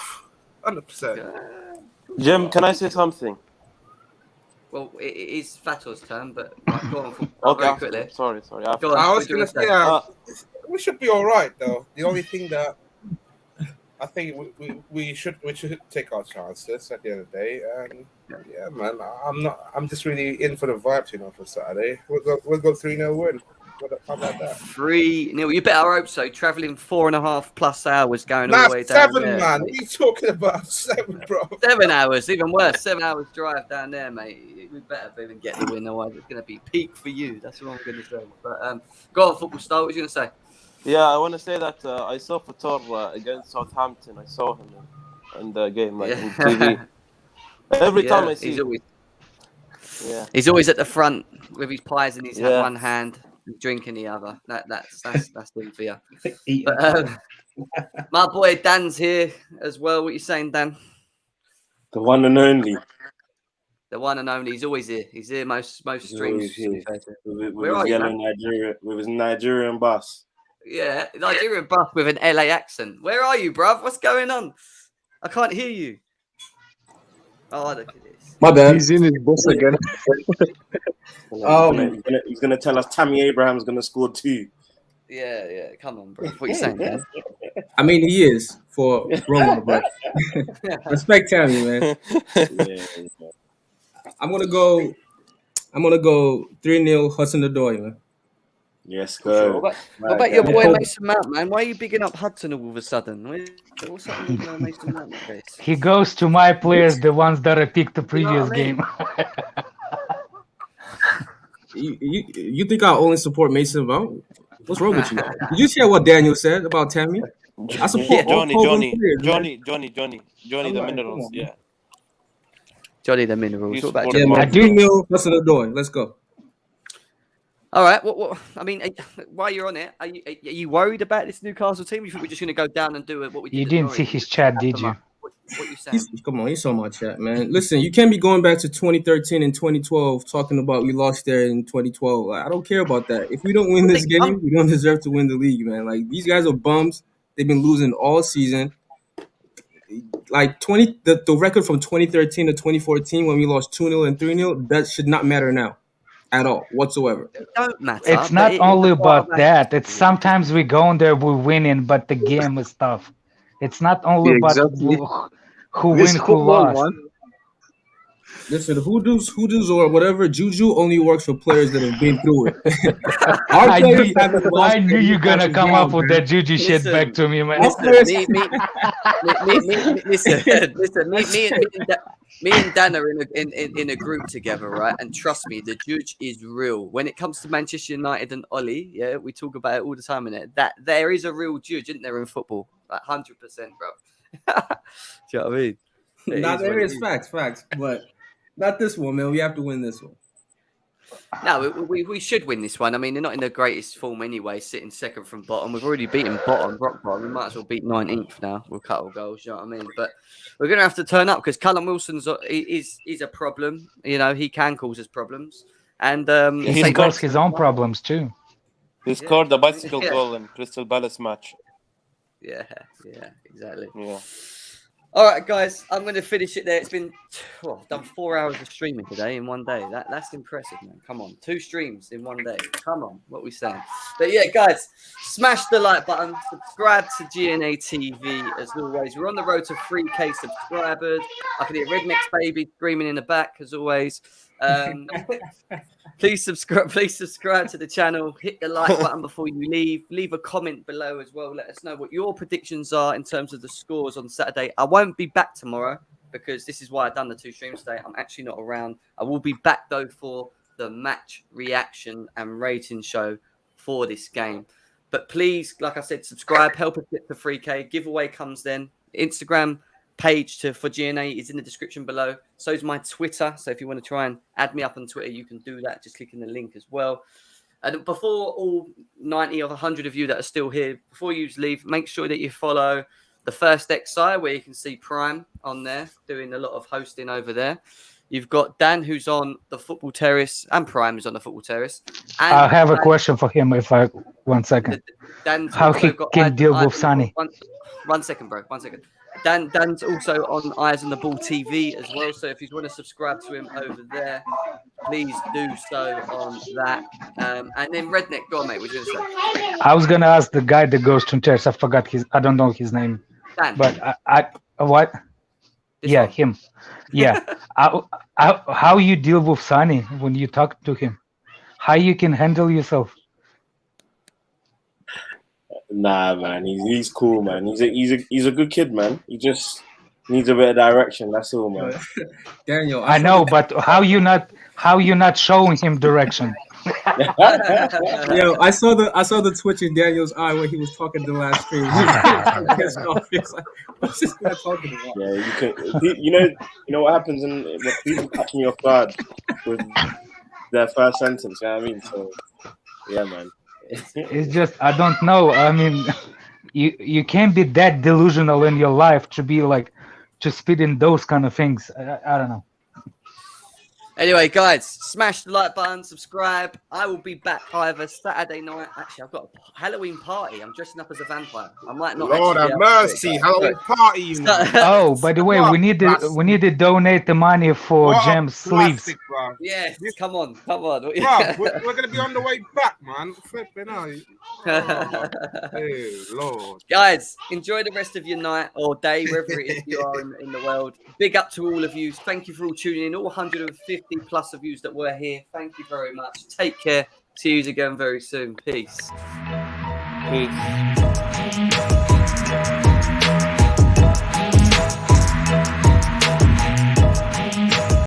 100%. Jim, can I say something? Well, it is Fatter's turn, but go on. Okay, very quickly. Sorry. Go on, I was going to say, we should be all right, though. The only thing that I think we should take our chances at the end of the day. And yeah, man, I'm just really in for the vibes, for Saturday. We'll go 3-0 win. How about that? 3-0. You better hope so. Traveling 4.5+ hours going all the way down 7, there. man. What are you talking about? 7, bro. 7 hours, even worse. 7 hours drive down there, mate. We better even get the win, otherwise it's going to be peak for you. That's what I'm going to say. But go on, football star. What are you going to say? Yeah, I want to say that I saw Fator against Southampton. I saw him in the game, on TV. Every time I see him. He's always at the front with his pies in his one hand, and drink in the other. That's him for you. But, my boy Dan's here as well. What are you saying, Dan? The one and only. The one and only. He's always here. He's here most streams. Where are you, with his Nigerian bus. Yeah, Nigerian buff with an LA accent. Where are you, bruv? What's going on? I can't hear you. Oh, look at this. My bad. He's in his bus again. He's gonna tell us Tammy Abraham's gonna score 2. Yeah. Come on, bro. What are you saying, Dan? I mean, he is for Roma, but respect Tammy, man. I'm gonna go 3-0 Hudson Odoi, man. Yes, go. What about your boy Mason Mount, man? Why are you bigging up Hudson all of a sudden? What's happening with Mason Mount? He goes to my players, the ones that I picked the previous game. You think I only support Mason Mount? What's wrong with you? Did you hear what Daniel said about Tammy? I support Johnny, the Minerals. Yeah. Johnny the Minerals. What about Johnny? I do know Hudson Odoi. Let's go. All right. Well, I mean, while you're on it, are you worried about this Newcastle team? You think we're just going to go down and do what we did? You didn't see his chat, did you? What you saying? Come on, you saw my chat, man. Listen, you can't be going back to 2013 and 2012 talking about we lost there in 2012. I don't care about that. If we don't win this game, we don't deserve to win the league, man. Like, these guys are bums. They've been losing all season. Like the record from 2013 to 2014 when we lost 2-0 and 3-0, that should not matter now. At all, whatsoever. It don't matter. It's not only about that. It's sometimes we go in there, we're winning, but the game is tough. It's not only about who win, who lost. Listen, hoodoos or whatever, juju only works for players that have been through it. I knew you're gonna come up with that juju shit back to me, man. Me and Dan are in a group together, right? And trust me, the judge is real. When it comes to Manchester United and Ollie, yeah, we talk about it all the time in it. That there is a real judge, isn't there, in football? Like 100%, bro. Do you know what I mean? There is facts, but not this one, man. We have to win this one. No, we should win this one. I mean, they're not in the greatest form anyway, sitting second from bottom. We've already beaten rock bottom. We might as well beat 19th now. We'll cut all goals, you know what I mean? But we're going to have to turn up because Callum Wilson's is a problem. You know, he can cause us problems. And he caused his own problems too. He scored a bicycle goal in Crystal Palace match. Yeah, exactly. Yeah. All right, guys, I'm going to finish it there. It's been I've done 4 hours of streaming today in one day. That's impressive, man. Come on, 2 streams in one day. Come on, what are we saying? But yeah, guys, smash the like button, subscribe to GNA TV as always. We're on the road to 3K subscribers. I can hear Redneck's baby screaming in the back as always. Please subscribe to the channel. Hit the like button before you leave. Leave a comment below as well. Let us know what your predictions are in terms of the scores on Saturday. I won't be back tomorrow because this is why I've done the 2 streams today. I'm actually not around. I will be back though for the match reaction and rating show for this game. But please, like I said, subscribe. Help us get to 3K. Giveaway comes then. Instagram page for GNA is in the description below. So is my Twitter. So if you want to try and add me up on Twitter, you can do that. Just clicking the link as well. And before all 90 or 100 of you that are still here, before you leave, make sure that you follow the First XI, where you can see Prime on there doing a lot of hosting over there. You've got Dan, who's on the Football Terrace, and Prime is on the Football Terrace. And I have a question for him. If I 1 second, Dan's how he can deal with Sonny? 1 second, bro. 1 second. Dan's also on Eyes on the Ball TV as well. So if you want to subscribe to him over there, please do so on that. And then Redneck, go on, mate. What are you going to say? I was gonna ask the guy that goes to church. I forgot I don't know his name. Dan. But I what? This yeah, one. him. Yeah. How you deal with Sonny when you talk to him? How you can handle yourself? Nah, man, he's cool, man. He's a good kid, man. He just needs a bit of direction. That's all, man. Daniel, I know, but how you not showing him direction? Yo, I saw the twitch in Daniel's eye when he was talking the last stream. He was like, what's this guy talking about? Yeah, you can. You know what happens when people catch me off guard with their first sentence. You know what I mean? So, yeah, man. It's just I don't know. I mean, you can't be that delusional in your life to be like to spit in those kind of things. I don't know. Anyway, guys, smash the like button, subscribe. I will be back either Saturday night. Actually, I've got a Halloween party. I'm dressing up as a vampire. I might not. Lord have mercy, Halloween party, you know. Oh, by the way, we need to donate the money for Jam's sleeves. Bro. Yes, come on. Bro, we're gonna be on the way back, man. Flipping out. Hey, Lord. Guys, enjoy the rest of your night or day, wherever it is you are in the world. Big up to all of you. Thank you for all tuning in. All 150 plus of yous that were here. Thank you very much. Take care. See you again very soon. Peace. Peace.